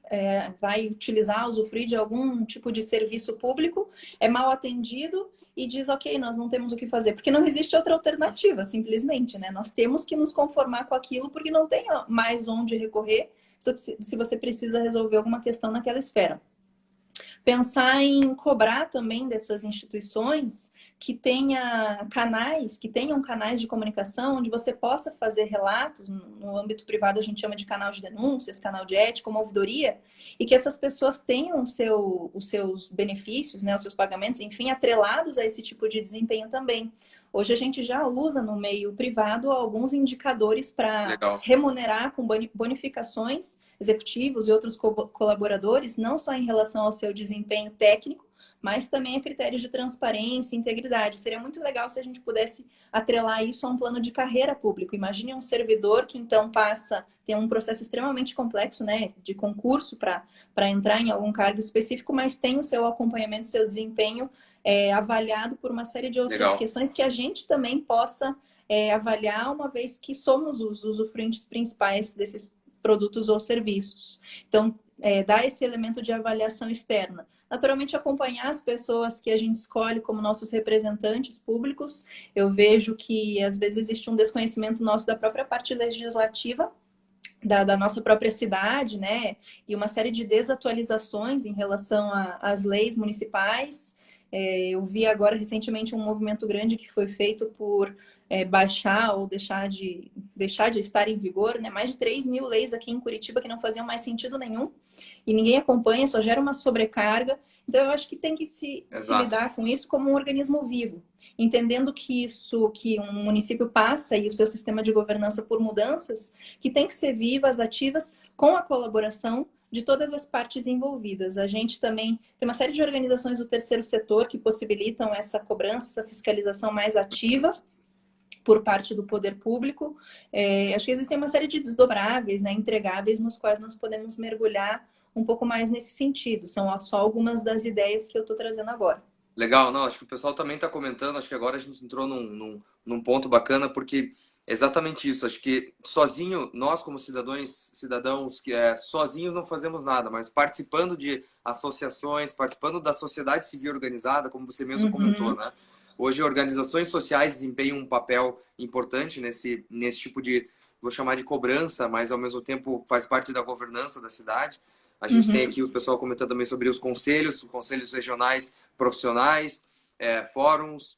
utilizar, usufruir de algum tipo de serviço público, é mal atendido e diz, ok, nós não temos o que fazer, porque não existe outra alternativa, simplesmente, né? Nós temos que nos conformar com aquilo porque não tem mais onde recorrer se você precisa resolver alguma questão naquela esfera. Pensar em cobrar também dessas instituições que tenham canais de comunicação onde você possa fazer relatos. No âmbito privado a gente chama de canal de denúncias, canal de ética, uma ouvidoria, e que essas pessoas tenham os seus benefícios, né, os seus pagamentos, enfim, atrelados a esse tipo de desempenho também. Hoje a gente já usa no meio privado alguns indicadores para Legal. remunerar com bonificações executivos e outros colaboradores, não só em relação ao seu desempenho técnico, mas também a critérios de transparência e integridade. Seria muito legal se a gente pudesse atrelar isso a um plano de carreira público. Imagine um servidor que então tem um processo extremamente complexo, né, de concurso para entrar em algum cargo específico, mas tem o seu acompanhamento, seu desempenho avaliado por uma série de outras Legal. questões que a gente também possa avaliar, uma vez que somos os usufruintes principais desses produtos ou serviços. Então, dar esse elemento de avaliação externa. Naturalmente, acompanhar as pessoas que a gente escolhe como nossos representantes públicos. Eu vejo que, às vezes, existe um desconhecimento nosso da própria parte legislativa, da nossa própria cidade, né? E uma série de desatualizações em relação às leis municipais. Eu vi agora, recentemente, um movimento grande que foi feito por baixar ou deixar de estar em vigor, né? Mais de 3 mil leis aqui em Curitiba que não faziam mais sentido nenhum e ninguém acompanha, só gera uma sobrecarga. Então, eu acho que tem que se Exato. lidar com isso como um organismo vivo, entendendo que um município passa e o seu sistema de governança por mudanças, que tem que ser vivas, ativas, com a colaboração de todas as partes envolvidas. A gente também tem uma série de organizações do terceiro setor que possibilitam essa cobrança, essa fiscalização mais ativa por parte do poder público. Acho que existem uma série de desdobráveis, né, entregáveis, nos quais nós podemos mergulhar um pouco mais nesse sentido. São só algumas das ideias que eu estou trazendo agora. Legal, não, acho que o pessoal também está comentando, acho que agora a gente entrou num ponto bacana, porque é exatamente isso, acho que sozinho, nós como cidadãos que sozinhos não fazemos nada, mas participando de associações, participando da sociedade civil organizada, como você mesmo comentou, né? Hoje, organizações sociais desempenham um papel importante nesse tipo de, vou chamar de cobrança, mas ao mesmo tempo faz parte da governança da cidade. A gente tem aqui o pessoal comentando também sobre os conselhos regionais profissionais, fóruns,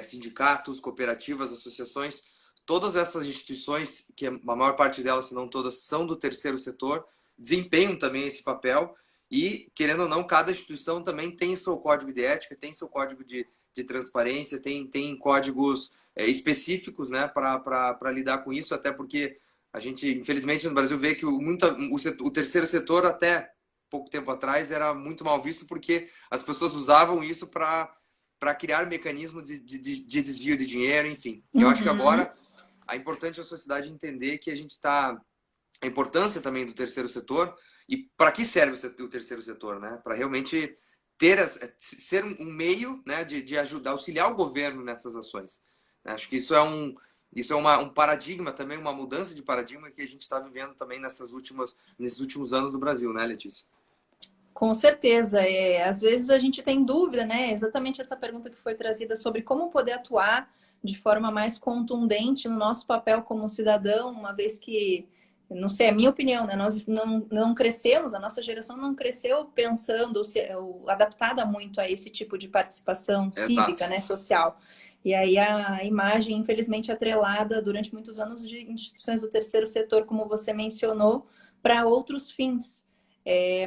sindicatos, cooperativas, associações. Todas essas instituições, que a maior parte delas, se não todas, são do terceiro setor, desempenham também esse papel e, querendo ou não, cada instituição também tem seu código de ética, tem seu código de transparência, tem códigos específicos, né, para lidar com isso, até porque a gente, infelizmente, no Brasil vê que o terceiro setor, até pouco tempo atrás, era muito mal visto porque as pessoas usavam isso para criar mecanismos de desvio de dinheiro, enfim. Eu acho que agora é importante a sociedade entender que a importância também do terceiro setor e para que serve o terceiro setor, né? Para realmente ser um meio, né, de ajudar, auxiliar o governo nessas ações. Acho que isso é um paradigma também, uma mudança de paradigma que a gente está vivendo também nesses últimos anos no Brasil, né, Letícia? Com certeza. Às vezes a gente tem dúvida, né? Exatamente essa pergunta que foi trazida sobre como poder atuar de forma mais contundente no nosso papel como cidadão, uma vez que, não sei, é a minha opinião, né? Nós não crescemos, a nossa geração não cresceu pensando ou adaptada muito a esse tipo de participação cívica, Exato. né, social. E aí a imagem, infelizmente, atrelada durante muitos anos de instituições do terceiro setor, como você mencionou, para outros fins.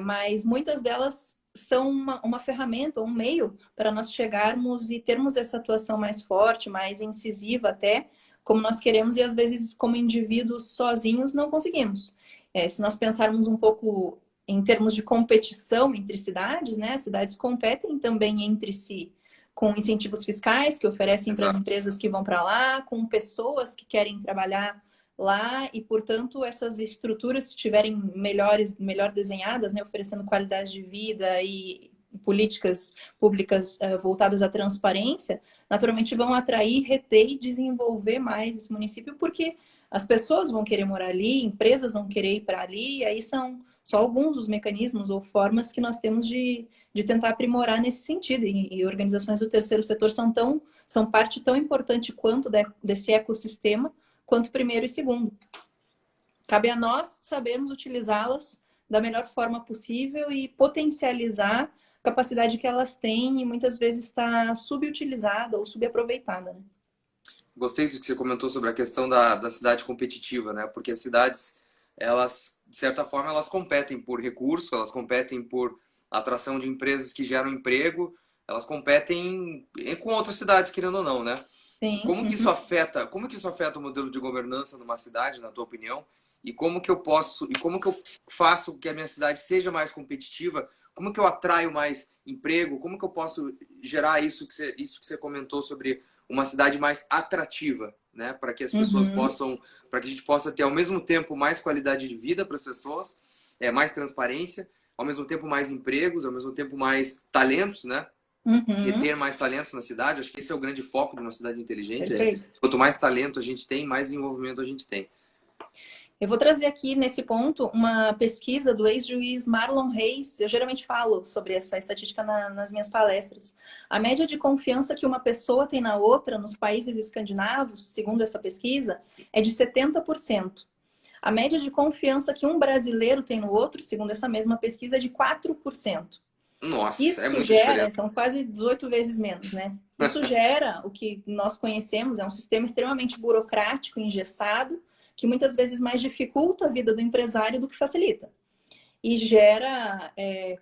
Mas muitas delas são uma ferramenta, um meio para nós chegarmos e termos essa atuação mais forte, mais incisiva até, como nós queremos, e às vezes, como indivíduos sozinhos, não conseguimos. Se nós pensarmos um pouco em termos de competição entre cidades, né? As cidades competem também entre si, com incentivos fiscais que oferecem para as Exato. empresas que vão para lá, com pessoas que querem trabalhar lá e, portanto, essas estruturas, se estiverem melhor desenhadas, né, oferecendo qualidade de vida e políticas públicas voltadas à transparência, naturalmente vão atrair, reter e desenvolver mais esse município, porque as pessoas vão querer morar ali, empresas vão querer ir para ali, e aí são só alguns dos mecanismos ou formas que nós temos de tentar aprimorar nesse sentido. E organizações do terceiro setor são parte tão importante quanto desse ecossistema, quanto primeiro e segundo. Cabe a nós sabermos utilizá-las da melhor forma possível e potencializar a capacidade que elas têm e muitas vezes está subutilizada ou subaproveitada, né? Gostei do que você comentou sobre a questão da cidade competitiva, né? Porque as cidades, elas, de certa forma, elas competem por recurso, elas competem por atração de empresas que geram emprego, elas competem com outras cidades, querendo ou não, né? Sim. Uhum. Como que isso afeta o modelo de governança numa cidade, na tua opinião? E como que eu faço que a minha cidade seja mais competitiva? Como que eu atraio mais emprego? Como que eu posso gerar isso que você comentou sobre uma cidade mais atrativa, né? Para que as pessoas Uhum. possam, para que a gente possa ter ao mesmo tempo mais qualidade de vida para as pessoas, mais transparência, ao mesmo tempo mais empregos, ao mesmo tempo mais talentos, né? Uhum. Reter mais talentos na cidade. Acho que esse é o grande foco de uma cidade inteligente. Perfeito. Quanto mais talento a gente tem, mais desenvolvimento a gente tem. Eu vou trazer aqui nesse ponto uma pesquisa do ex-juiz Marlon Reis. Eu geralmente falo sobre essa estatística nas minhas palestras. A média de confiança que uma pessoa tem na outra nos países escandinavos, segundo essa pesquisa, é de 70%. A média de confiança que um brasileiro tem no outro, segundo essa mesma pesquisa, é de 4%. Nossa, é Isso muita gera, diferença. são quase 18 vezes menos, né? Isso gera o que nós conhecemos, é um sistema extremamente burocrático, engessado, que muitas vezes mais dificulta a vida do empresário do que facilita. E gera,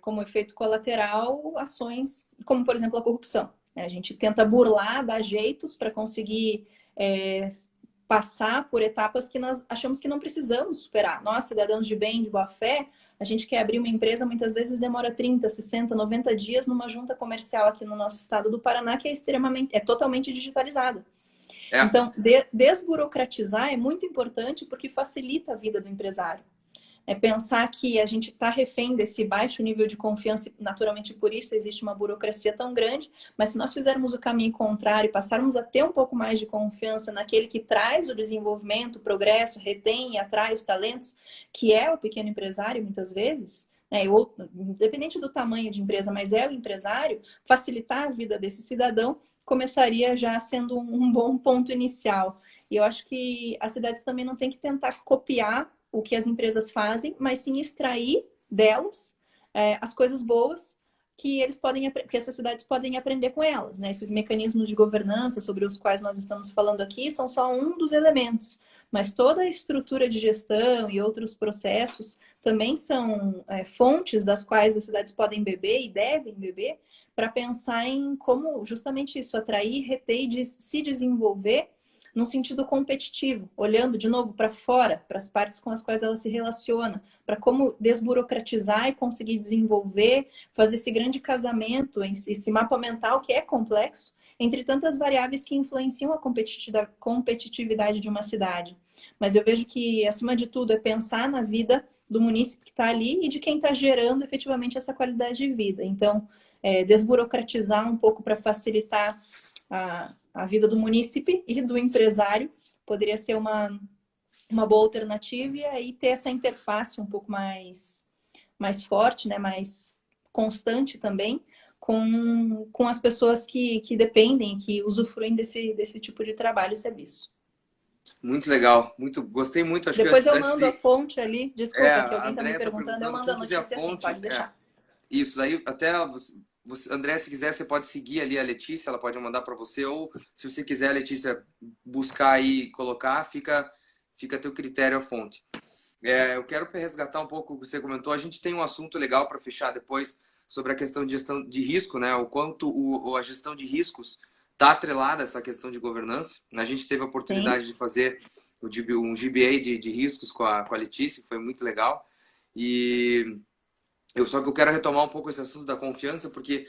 como efeito colateral, ações como, por exemplo, a corrupção. A gente tenta burlar, dar jeitos para conseguir passar por etapas que nós achamos que não precisamos superar. Nós, cidadãos de bem, de boa fé, a gente quer abrir uma empresa, muitas vezes demora 30, 60, 90 dias numa junta comercial aqui no nosso estado do Paraná, que é totalmente digitalizada. É, Então, desburocratizar é muito importante porque facilita a vida do empresário. Pensar que a gente está refém desse baixo nível de confiança, e naturalmente por isso existe uma burocracia tão grande, mas se nós fizermos o caminho contrário e passarmos a ter um pouco mais de confiança naquele que traz o desenvolvimento, o progresso, retém e atrai os talentos, que é o pequeno empresário muitas vezes, ou, independente do tamanho de empresa, mas é o empresário, facilitar a vida desse cidadão começaria já sendo um bom ponto inicial. E eu acho que as cidades também não têm que tentar copiar o que as empresas fazem, mas sim extrair delas as coisas boas que essas cidades podem aprender com elas, né? Esses mecanismos de governança sobre os quais nós estamos falando aqui são só um dos elementos, mas toda a estrutura de gestão e outros processos também são fontes das quais as cidades podem beber e devem beber para pensar em como justamente isso, atrair, reter e se desenvolver num sentido competitivo, olhando de novo para fora, para as partes com as quais ela se relaciona, para como desburocratizar e conseguir desenvolver, fazer esse grande casamento, esse mapa mental que é complexo, entre tantas variáveis que influenciam a competitividade de uma cidade. Mas eu vejo que, acima de tudo, é pensar na vida do munícipe que está ali e de quem está gerando efetivamente essa qualidade de vida. Então, desburocratizar um pouco para facilitar a vida do munícipe e do empresário poderia ser uma boa alternativa, e aí ter essa interface um pouco mais forte, né, mais constante também com as pessoas que dependem, que usufruem desse tipo de trabalho e serviço. muito legal, gostei muito. Acho que Depois eu antes mando a de. fonte ali, desculpa, que A alguém está me Andrea está perguntando, eu perguntando mando a quem quiser a notícia assim, fonte. pode deixar. Isso, daí até André, se quiser, você pode seguir ali a Letícia, ela pode mandar para você, ou se você quiser, a Letícia, buscar aí e colocar, fica a teu critério a fonte. Eu quero resgatar um pouco o que você comentou. A gente tem um assunto legal para fechar depois sobre a questão de gestão de risco, né? O quanto a gestão de riscos está atrelada a essa questão de governança. A gente teve a Sim. oportunidade de fazer um GBA de riscos com a Letícia, que foi muito legal. E só que eu quero retomar um pouco esse assunto da confiança, porque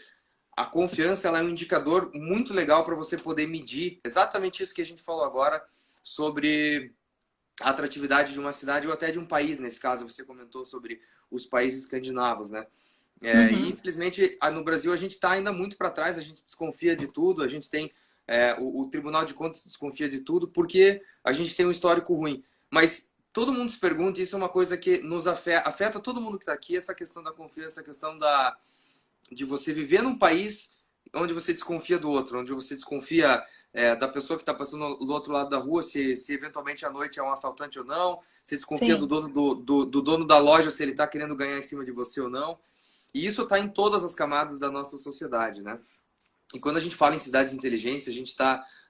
a confiança ela é um indicador muito legal para você poder medir exatamente isso que a gente falou agora sobre a atratividade de uma cidade ou até de um país, nesse caso, você comentou sobre os países escandinavos, né? E Uhum. infelizmente no Brasil a gente está ainda muito para trás, a gente desconfia de tudo, a gente tem o Tribunal de Contas desconfia de tudo porque a gente tem um histórico ruim. Mas todo mundo se pergunta, e isso é uma coisa que nos afeta todo mundo que está aqui, essa questão da confiança, a questão de você viver num país onde você desconfia do outro, onde você desconfia da pessoa que está passando do outro lado da rua, se eventualmente à noite é um assaltante ou não, se desconfia do Sim. dono, do dono da loja, se ele está querendo ganhar em cima de você ou não. E isso está em todas as camadas da nossa sociedade, né? E quando a gente fala em cidades inteligentes,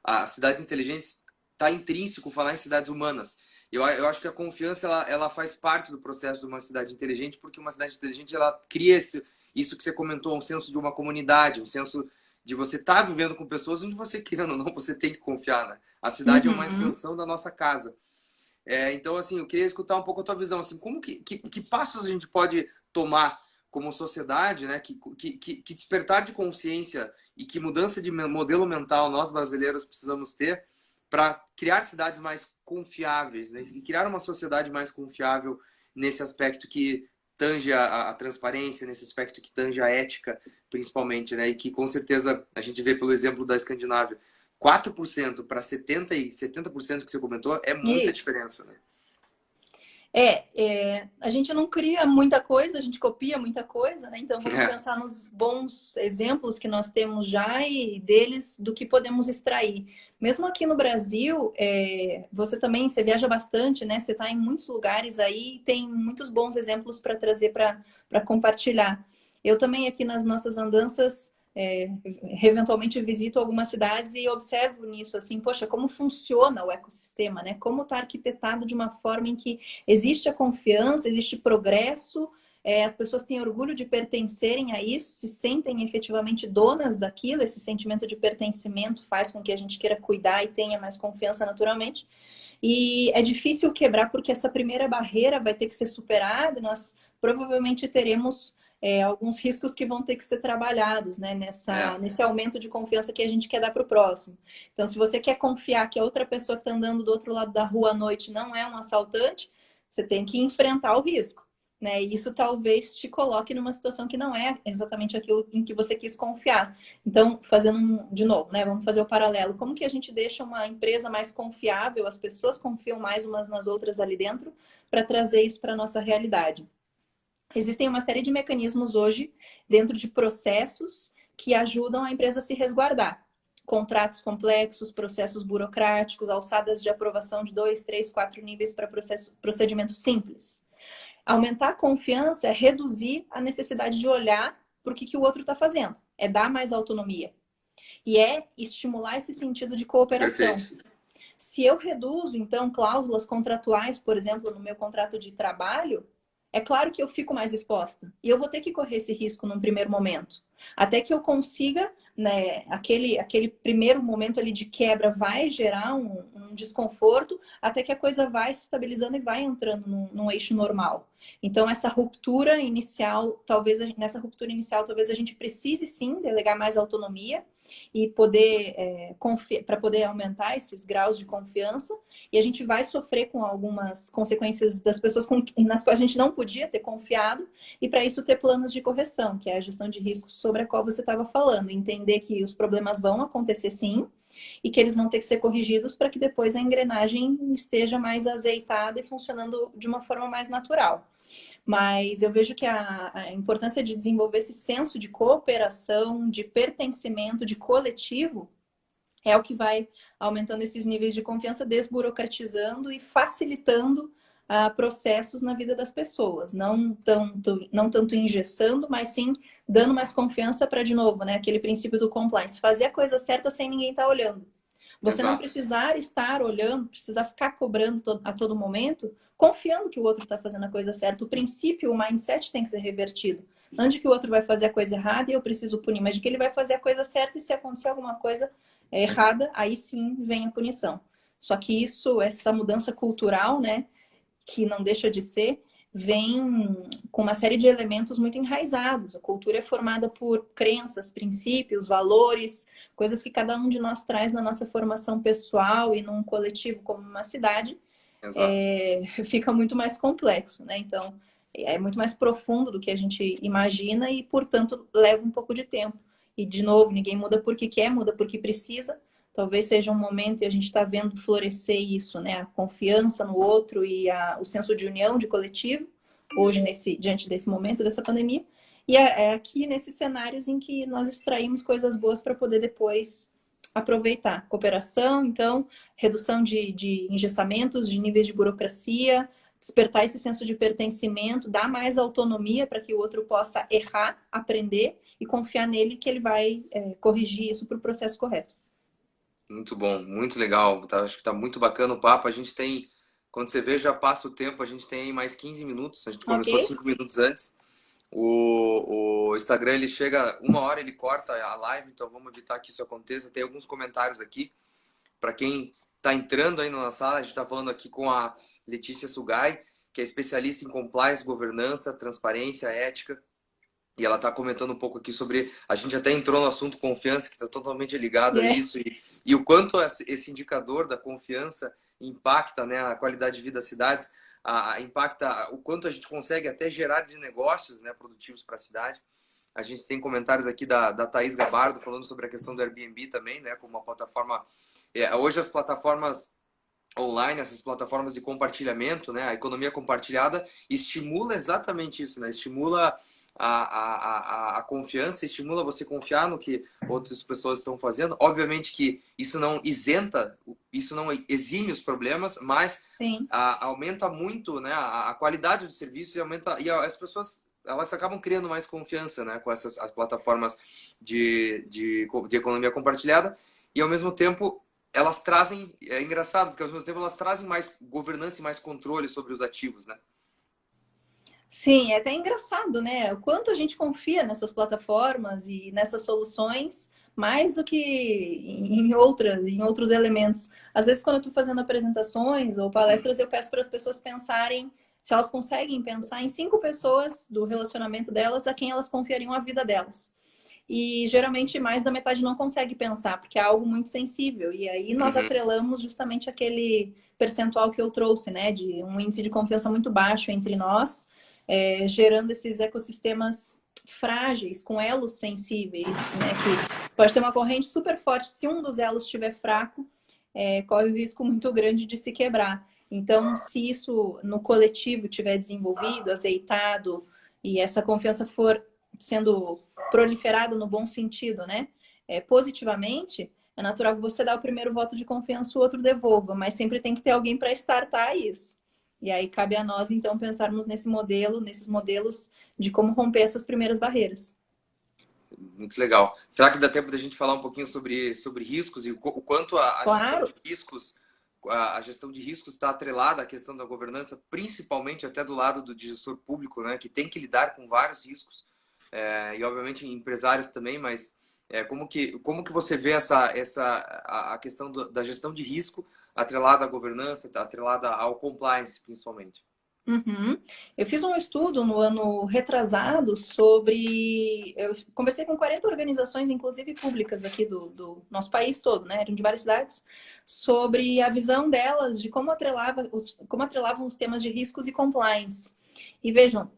as cidades inteligentes está intrínseco falar em cidades humanas. Eu acho que a confiança ela faz parte do processo de uma cidade inteligente, porque uma cidade inteligente ela cria isso que você comentou, um senso de uma comunidade, um senso de você estar vivendo com pessoas onde você, querendo ou não, você tem que confiar, né? A cidade é uma Uhum. extensão da nossa casa. Então, assim, eu queria escutar um pouco a tua visão, assim, como que passos a gente pode tomar como sociedade, né? Que despertar de consciência e que mudança de modelo mental nós brasileiros precisamos ter para criar cidades mais confiáveis, né? E criar uma sociedade mais confiável nesse aspecto que tange a transparência, nesse aspecto que tange a ética, principalmente, né? E que com certeza a gente vê pelo exemplo da Escandinávia, 4% para 70% que você comentou é muita Isso. diferença, né? A gente não cria muita coisa, a gente copia muita coisa, né? Então vamos É, pensar nos bons exemplos que nós temos já e deles do que podemos extrair. Mesmo aqui no Brasil, você também, você viaja bastante, né? Você está em muitos lugares aí, tem muitos bons exemplos para trazer para compartilhar. Eu também aqui nas nossas andanças eventualmente visito algumas cidades e observo nisso assim, poxa, como funciona o ecossistema, né? Como está arquitetado de uma forma em que existe a confiança, existe progresso, as pessoas têm orgulho de pertencerem a isso, se sentem efetivamente donas daquilo, esse sentimento de pertencimento faz com que a gente queira cuidar e tenha mais confiança naturalmente. E é difícil quebrar porque essa primeira barreira vai ter que ser superada, nós provavelmente teremos alguns riscos que vão ter que ser trabalhados, né, é, nesse aumento de confiança que a gente quer dar para o próximo. Então, se você quer confiar que a outra pessoa que está andando do outro lado da rua à noite não é um assaltante, você tem que enfrentar o risco. Né? E isso talvez te coloque numa situação que não é exatamente aquilo em que você quis confiar. Então, de novo, né? Vamos fazer o paralelo. Como que a gente deixa uma empresa mais confiável, as pessoas confiam mais umas nas outras ali dentro, para trazer isso para a nossa realidade? Existem uma série de mecanismos hoje dentro de processos que ajudam a empresa a se resguardar. Contratos complexos, processos burocráticos, alçadas de aprovação de 2, 3, 4 níveis para procedimento simples. Aumentar a confiança é reduzir a necessidade de olhar para o que o outro está fazendo. É dar mais autonomia. E é estimular esse sentido de cooperação. perfeito. Se eu reduzo, então, cláusulas contratuais, por exemplo, no meu contrato de trabalho, é claro que eu fico mais exposta. E eu vou ter que correr esse risco num primeiro momento. Até que eu consiga, né, aquele primeiro momento ali de quebra vai gerar um desconforto, até que a coisa vai se estabilizando e vai entrando num eixo normal. Então, essa ruptura inicial, nessa ruptura inicial, talvez a gente precise sim delegar mais autonomia e poder para poder aumentar esses graus de confiança, e a gente vai sofrer com algumas consequências das pessoas nas quais a gente não podia ter confiado, e para isso ter planos de correção, que é a gestão de riscos sobre a qual você estava falando, entender que os problemas vão acontecer sim, e que eles vão ter que ser corrigidos para que depois a engrenagem esteja mais azeitada e funcionando de uma forma mais natural. Mas eu vejo que a importância de desenvolver esse senso de cooperação, de pertencimento, de coletivo, é o que vai aumentando esses níveis de confiança, desburocratizando e facilitando processos na vida das pessoas. Não tanto engessando, mas sim dando mais confiança para, de novo, né, aquele princípio do compliance. Fazer a coisa certa sem ninguém estar olhando. Você não Exato. precisar estar olhando, precisar ficar cobrando a todo momento, confiando que o outro está fazendo a coisa certa. O princípio, o mindset tem que ser revertido. Não de que o outro vai fazer a coisa errada e eu preciso punir, mas de que ele vai fazer a coisa certa e se acontecer alguma coisa errada, aí sim vem a punição. Só que isso, essa mudança cultural, né, que não deixa de ser, vem com uma série de elementos muito enraizados. A cultura é formada por crenças, princípios, valores, coisas que cada um de nós traz na nossa formação pessoal e num coletivo como uma cidade, Exato. fica muito mais complexo, né? Então, é muito mais profundo do que a gente imagina e, portanto, leva um pouco de tempo. E, de novo, ninguém muda porque quer, muda porque precisa. Talvez seja um momento e a gente está vendo florescer isso, né? A confiança no outro e o senso de união, de coletivo, hoje, diante desse momento, dessa pandemia. E é aqui nesses cenários em que nós extraímos coisas boas para poder depois aproveitar. Cooperação, então, redução de engessamentos, de níveis de burocracia, despertar esse senso de pertencimento, dar mais autonomia para que o outro possa errar, aprender e confiar nele que ele vai corrigir isso para o processo correto. Muito bom, muito legal. Tá, acho que tá muito bacana o papo. A gente tem, quando você vê, já passa o tempo, a gente tem aí mais 15 minutos. A gente Ok? começou 5 minutos antes. O Instagram ele chega 1 hora, ele corta a live, então vamos evitar que isso aconteça. Tem alguns comentários aqui. Para quem está entrando aí na sala, a gente está falando aqui com a Letícia Sugai, que é especialista em compliance, governança, transparência, ética. E ela está comentando um pouco aqui sobre. A gente até entrou no assunto confiança, que está totalmente ligado a É. isso, e o quanto esse indicador da confiança impacta, né, a qualidade de vida das cidades, impacta o quanto a gente consegue até gerar de negócios, né, produtivos para a cidade. A gente tem comentários aqui da Thaís Gabardo falando sobre a questão do Airbnb também, né, como uma plataforma. Hoje as plataformas online, essas plataformas de compartilhamento, né, a economia compartilhada estimula exatamente isso, né, estimula a confiança, estimula você confiar no que outras pessoas estão fazendo. Obviamente que isso não isenta, isso não exime os problemas, mas Sim. aumenta muito, né, a qualidade do serviço e aumenta, e as pessoas elas acabam criando mais confiança, né, com essas as plataformas de economia compartilhada, e ao mesmo tempo elas trazem, é engraçado, porque ao mesmo tempo elas trazem mais governança e mais controle sobre os ativos, né? Sim, é até engraçado, né? O quanto a gente confia nessas plataformas e nessas soluções mais do que em outros elementos. Às vezes, quando eu estou fazendo apresentações ou palestras, eu peço para as pessoas pensarem se elas conseguem pensar em 5 pessoas do relacionamento delas a quem elas confiariam a vida delas. E geralmente mais da metade não consegue pensar, porque é algo muito sensível. E aí nós Uhum. atrelamos justamente aquele percentual que eu trouxe, né? De um índice de confiança muito baixo entre nós, gerando esses ecossistemas frágeis, com elos sensíveis, né? Que você pode ter uma corrente super forte, se um dos elos estiver fraco, corre o risco muito grande de se quebrar. Então, se isso no coletivo tiver desenvolvido, azeitado, e essa confiança for sendo proliferada no bom sentido, né? Positivamente, é natural que você dá o primeiro voto de confiança, o outro devolva, mas sempre tem que ter alguém para startar isso. E aí cabe a nós, então, pensarmos nesses modelos de como romper essas primeiras barreiras. Muito legal. Será que dá tempo da gente falar um pouquinho sobre riscos e o quanto a gestão Claro, de riscos a gestão de riscos está atrelada à questão da governança, principalmente até do lado do gestor público, né, que tem que lidar com vários riscos, e obviamente empresários também, mas como que você vê a questão da gestão de risco atrelada à governança, atrelada ao compliance, principalmente? uhum. Eu fiz um estudo no ano retrasado sobre. Eu conversei com 40 organizações, inclusive públicas aqui do nosso país todo, né? Eram de várias cidades, sobre a visão delas de como atrelavam os temas de riscos e compliance. E vejam,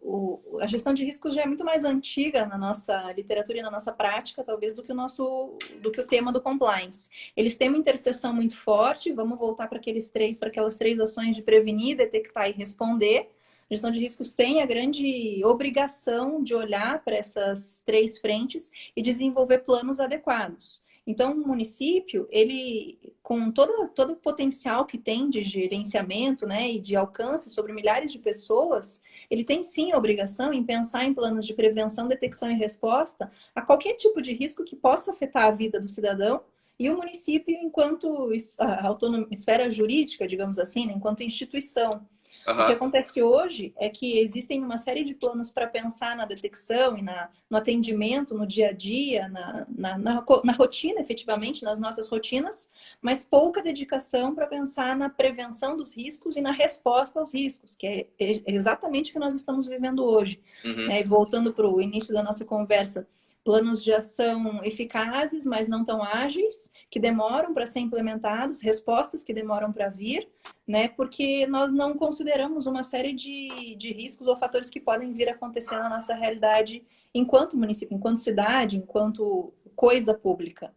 a gestão de riscos já é muito mais antiga na nossa literatura e na nossa prática, talvez, do que o tema do compliance. Eles têm uma interseção muito forte. Vamos voltar para aquelas três ações de prevenir, detectar e responder. A gestão de riscos tem a grande obrigação de olhar para essas três frentes e desenvolver planos adequados. Então, o município, ele, com todo o potencial que tem de gerenciamento, né, e de alcance sobre milhares de pessoas, ele tem sim a obrigação em pensar em planos de prevenção, detecção e resposta a qualquer tipo de risco que possa afetar a vida do cidadão e o município enquanto esfera jurídica, digamos assim, né, enquanto instituição. O que Aham. acontece hoje é que existem uma série de planos para pensar na detecção e no atendimento, no dia a dia, na rotina, efetivamente, nas nossas rotinas, mas pouca dedicação para pensar na prevenção dos riscos e na resposta aos riscos, que é exatamente o que nós estamos vivendo hoje. Uhum. Né? E voltando para o início da nossa conversa, planos de ação eficazes, mas não tão ágeis, que demoram para ser implementados, respostas que demoram para vir, né? Porque nós não consideramos uma série de riscos ou fatores que podem vir a acontecer na nossa realidade enquanto município, enquanto cidade, enquanto coisa pública.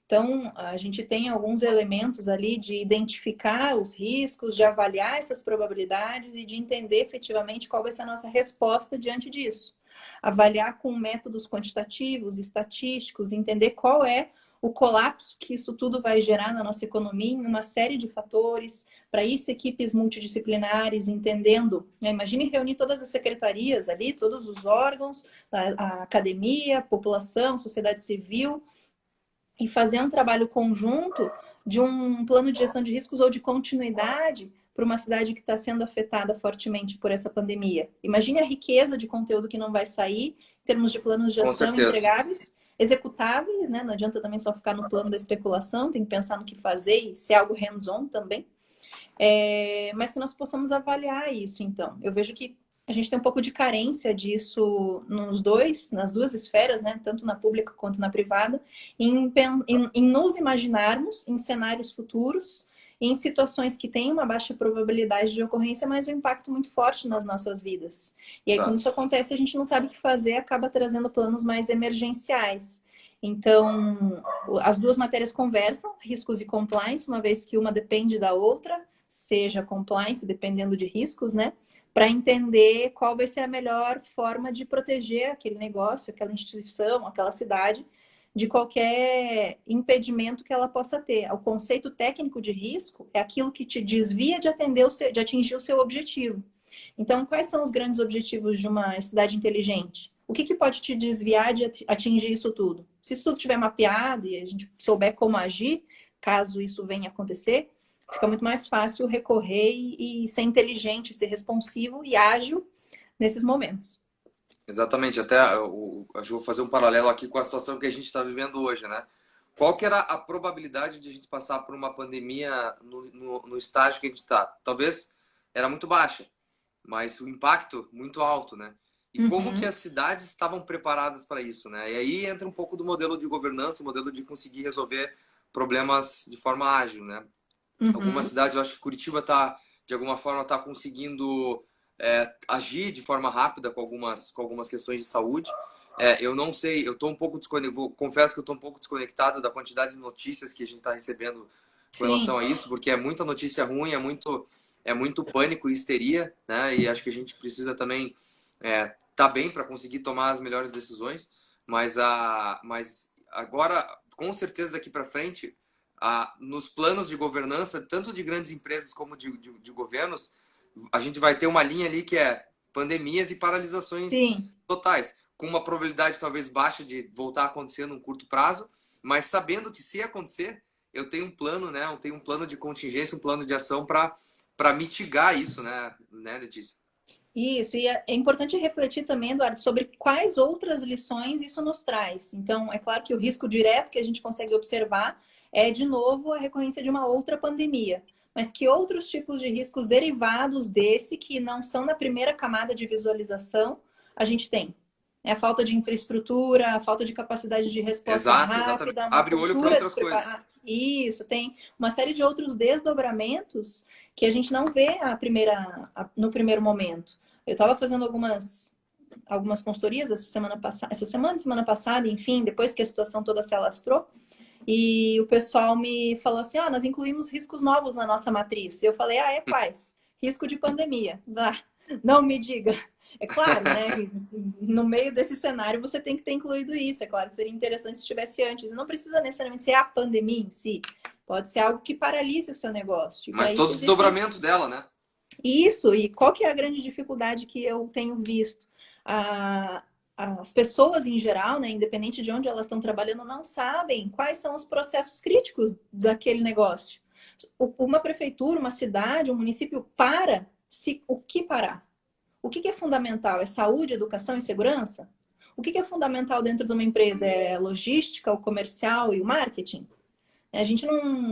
Então, a gente tem alguns elementos ali de identificar os riscos, de avaliar essas probabilidades e de entender efetivamente qual vai ser a nossa resposta diante disso. Avaliar com métodos quantitativos, estatísticos, entender qual é o colapso que isso tudo vai gerar na nossa economia, em uma série de fatores. Para isso, equipes multidisciplinares, entendendo, né? Imagine reunir todas as secretarias ali, todos os órgãos, a academia, a população, sociedade civil, e fazer um trabalho conjunto de um plano de gestão de riscos ou de continuidade para uma cidade que está sendo afetada fortemente por essa pandemia. Imagine a riqueza de conteúdo que não vai sair em termos de planos de Com ação certeza. entregáveis, executáveis, né? Não adianta também só ficar no plano da especulação, tem que pensar no que fazer e ser algo hands-on também. Mas que nós possamos avaliar isso, então. Eu vejo que a gente tem um pouco de carência disso nas duas esferas, né? Tanto na pública quanto na privada, em nos imaginarmos em cenários futuros, em situações que têm uma baixa probabilidade de ocorrência, mas um impacto muito forte nas nossas vidas. E aí, quando Exato. isso acontece, a gente não sabe o que fazer, acaba trazendo planos mais emergenciais. Então, as duas matérias conversam, riscos e compliance, uma vez que uma depende da outra, seja compliance, dependendo de riscos, né? Para entender qual vai ser a melhor forma de proteger aquele negócio, aquela instituição, aquela cidade, de qualquer impedimento que ela possa ter. O conceito técnico de risco é aquilo que te desvia de de atingir o seu objetivo. Então, quais são os grandes objetivos de uma cidade inteligente? O que pode te desviar de atingir isso tudo? Se isso tudo estiver mapeado e a gente souber como agir, caso isso venha a acontecer, fica muito mais fácil recorrer e ser inteligente, ser responsivo e ágil nesses momentos. Exatamente. Até acho que vou fazer um paralelo aqui com a situação que a gente está vivendo hoje, né? Qual que era a probabilidade de a gente passar por uma pandemia no estágio que a gente está? Talvez era muito baixa, mas o impacto muito alto, né? E como que Uhum, as cidades estavam preparadas para isso, né? E aí entra um pouco do modelo de governança, o modelo de conseguir resolver problemas de forma ágil, né? Algumas uhum. cidades, eu acho que Curitiba está, de alguma forma, está conseguindo agir de forma rápida com algumas questões de saúde. Eu não sei, eu estou um pouco desconectado, confesso que eu estou um pouco desconectado da quantidade de notícias que a gente está recebendo com relação Sim. a isso, porque é muita notícia ruim, é muito pânico e histeria, né? E acho que a gente precisa também tá bem para conseguir tomar as melhores decisões, mas agora, com certeza daqui para frente, nos planos de governança, tanto de grandes empresas como de governos, a gente vai ter uma linha ali que é pandemias e paralisações Sim. totais, com uma probabilidade talvez baixa de voltar a acontecer num curto prazo, mas sabendo que se acontecer, eu tenho um plano, né? Eu tenho um plano de contingência, um plano de ação para mitigar isso, né, Letícia? Isso, e é importante refletir também, Eduardo, sobre quais outras lições isso nos traz. Então, é claro que o risco direto que a gente consegue observar é, de novo, a recorrência de uma outra pandemia. Mas que outros tipos de riscos derivados desse, que não são na primeira camada de visualização, a gente tem? É a falta de infraestrutura, a falta de capacidade de resposta Exato, exatamente. rápida, uma Abre o olho para cultura outras coisas. despreparada. Isso, tem uma série de outros desdobramentos que a gente não vê no primeiro momento. Eu estava fazendo algumas consultorias semana passada, enfim, depois que a situação toda se alastrou, e o pessoal me falou assim: nós incluímos riscos novos na nossa matriz. Eu falei: quais? Risco de pandemia. Não me diga. É claro, né? No meio desse cenário você tem que ter incluído isso. É claro que seria interessante se estivesse antes. E não precisa necessariamente ser a pandemia em si. Pode ser algo que paralise o seu negócio. E para Mas isso todo o existem desdobramento dela, né? isso, e qual que é a grande dificuldade que eu tenho visto? as pessoas em geral, né, independente de onde elas estão trabalhando, não sabem quais são os processos críticos daquele negócio. Uma prefeitura, uma cidade, um município para se o que parar? O que é fundamental? É saúde, educação e segurança? O que é fundamental dentro de uma empresa? É logística, o comercial e o marketing? A gente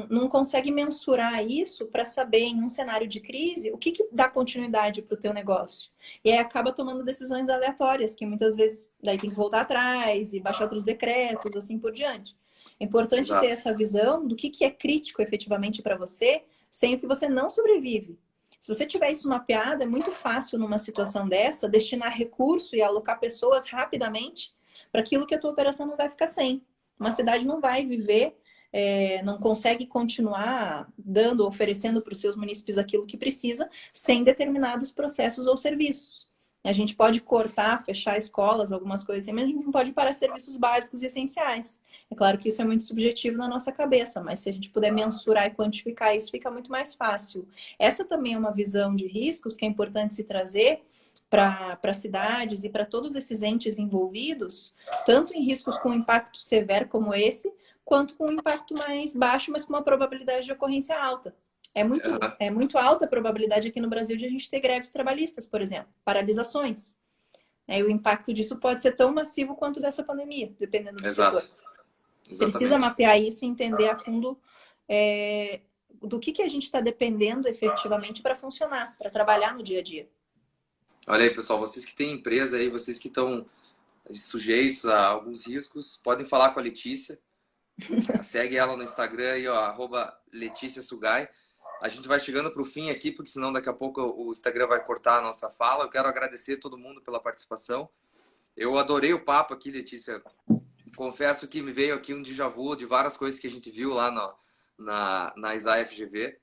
não consegue mensurar isso para saber, em um cenário de crise, o que dá continuidade para o teu negócio. E aí acaba tomando decisões aleatórias, que muitas vezes daí tem que voltar atrás e baixar outros decretos, assim por diante. É importante ter Exato. essa visão do que é crítico efetivamente para você, sem o que você não sobrevive. Se você tiver isso mapeado, é muito fácil numa situação dessa destinar recurso e alocar pessoas rapidamente para aquilo que a tua operação não vai ficar sem. Uma cidade não vai viver, não consegue continuar dando, oferecendo para os seus munícipes aquilo que precisa, sem determinados processos ou serviços. A gente pode cortar, fechar escolas, algumas coisas assim, mas a gente não pode parar serviços básicos e essenciais. É claro que isso é muito subjetivo na nossa cabeça, mas se a gente puder mensurar e quantificar isso, fica muito mais fácil. Essa também é uma visão de riscos que é importante se trazer para cidades e para todos esses entes envolvidos, tanto em riscos com impacto severo como esse, quanto com um impacto mais baixo, mas com uma probabilidade de ocorrência alta. É muito alta a probabilidade aqui no Brasil de a gente ter greves trabalhistas, por exemplo, paralisações. E o impacto disso pode ser tão massivo quanto dessa pandemia, dependendo do setor. Exato. Precisa Exatamente. mapear isso e entender a fundo do que a gente está dependendo efetivamente para funcionar, para trabalhar no dia a dia. Olha aí, pessoal, vocês que têm empresa aí, vocês que estão sujeitos a alguns riscos, podem falar com a Letícia. Segue ela no Instagram aí, ó, @LeticiaSugai. A gente vai chegando para o fim aqui, porque senão daqui a pouco o Instagram vai cortar a nossa fala. Eu quero agradecer todo mundo pela participação. Eu adorei o papo aqui, Letícia. Confesso que me veio aqui um déjà vu de várias coisas que a gente viu lá na ISA FGV.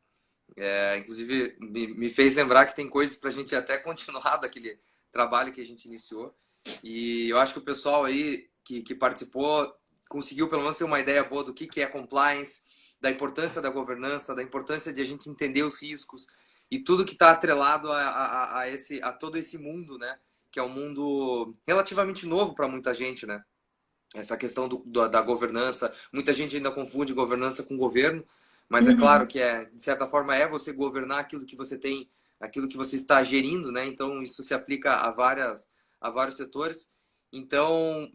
Inclusive, me fez lembrar que tem coisas para a gente até continuar daquele trabalho que a gente iniciou. E eu acho que o pessoal aí que participou conseguiu pelo menos ter uma ideia boa do que é compliance, da importância da governança, da importância de a gente entender os riscos e tudo que está atrelado a todo esse mundo, né? Que é um mundo relativamente novo para muita gente, né? Essa questão da governança. Muita gente ainda confunde governança com governo, mas é claro que de certa forma é você governar aquilo que você tem, aquilo que você está gerindo, né? Então isso se aplica a vários setores. Então,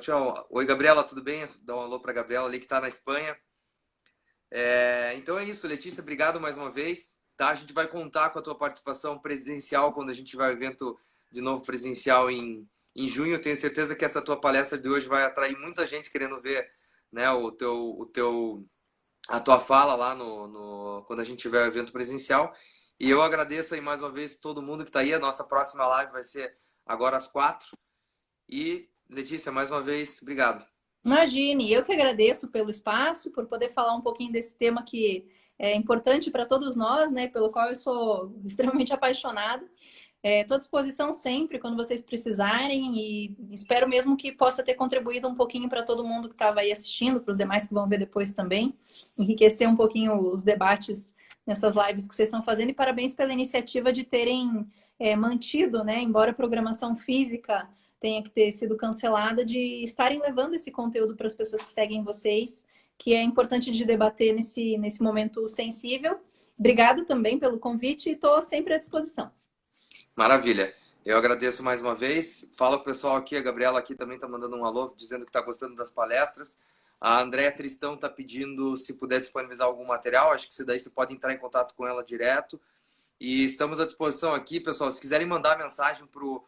tchau. Oi, Gabriela, tudo bem? Dá um alô para a Gabriela ali que está na Espanha. Então é isso, Letícia, obrigado mais uma vez. Tá? A gente vai contar com a tua participação presencial quando a gente tiver o evento de novo presencial em junho. Eu tenho certeza que essa tua palestra de hoje vai atrair muita gente querendo ver, né, a tua fala lá quando a gente tiver o evento presencial. E eu agradeço aí mais uma vez todo mundo que está aí. A nossa próxima live vai ser agora às 4. E, Letícia, mais uma vez, obrigado. Imagine, eu que agradeço pelo espaço, por poder falar um pouquinho desse tema que é importante para todos nós, né? Pelo qual eu sou extremamente apaixonada. Estou à disposição sempre quando vocês precisarem e espero mesmo que possa ter contribuído um pouquinho para todo mundo que estava aí assistindo, para os demais que vão ver depois também, enriquecer um pouquinho os debates nessas lives que vocês estão fazendo e parabéns pela iniciativa de terem mantido, né? Embora a programação física tenha que ter sido cancelada, de estarem levando esse conteúdo para as pessoas que seguem vocês, que é importante de debater nesse momento sensível. Obrigada também pelo convite e estou sempre à disposição. Maravilha. Eu agradeço mais uma vez. Fala o pessoal aqui, a Gabriela aqui também está mandando um alô, dizendo que está gostando das palestras. A Andréa Tristão está pedindo se puder disponibilizar algum material. Acho que se daí você pode entrar em contato com ela direto. E estamos à disposição aqui, pessoal. Se quiserem mandar mensagem pro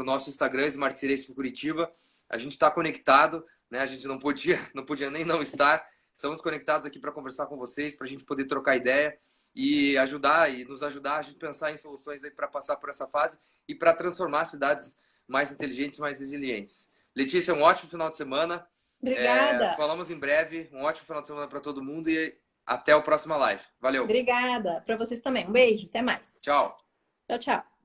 nosso Instagram, Smart Ciência Curitiba, a gente está conectado, né? A gente não podia nem não estar. Estamos conectados aqui para conversar com vocês, para a gente poder trocar ideia e nos ajudar a gente pensar em soluções para passar por essa fase e para transformar cidades mais inteligentes, mais resilientes. Letícia, um ótimo final de semana. Obrigada. Falamos em breve. Um ótimo final de semana para todo mundo e até a próxima live. Valeu. Obrigada. Para vocês também. Um beijo. Até mais. Tchau. Tchau, tchau.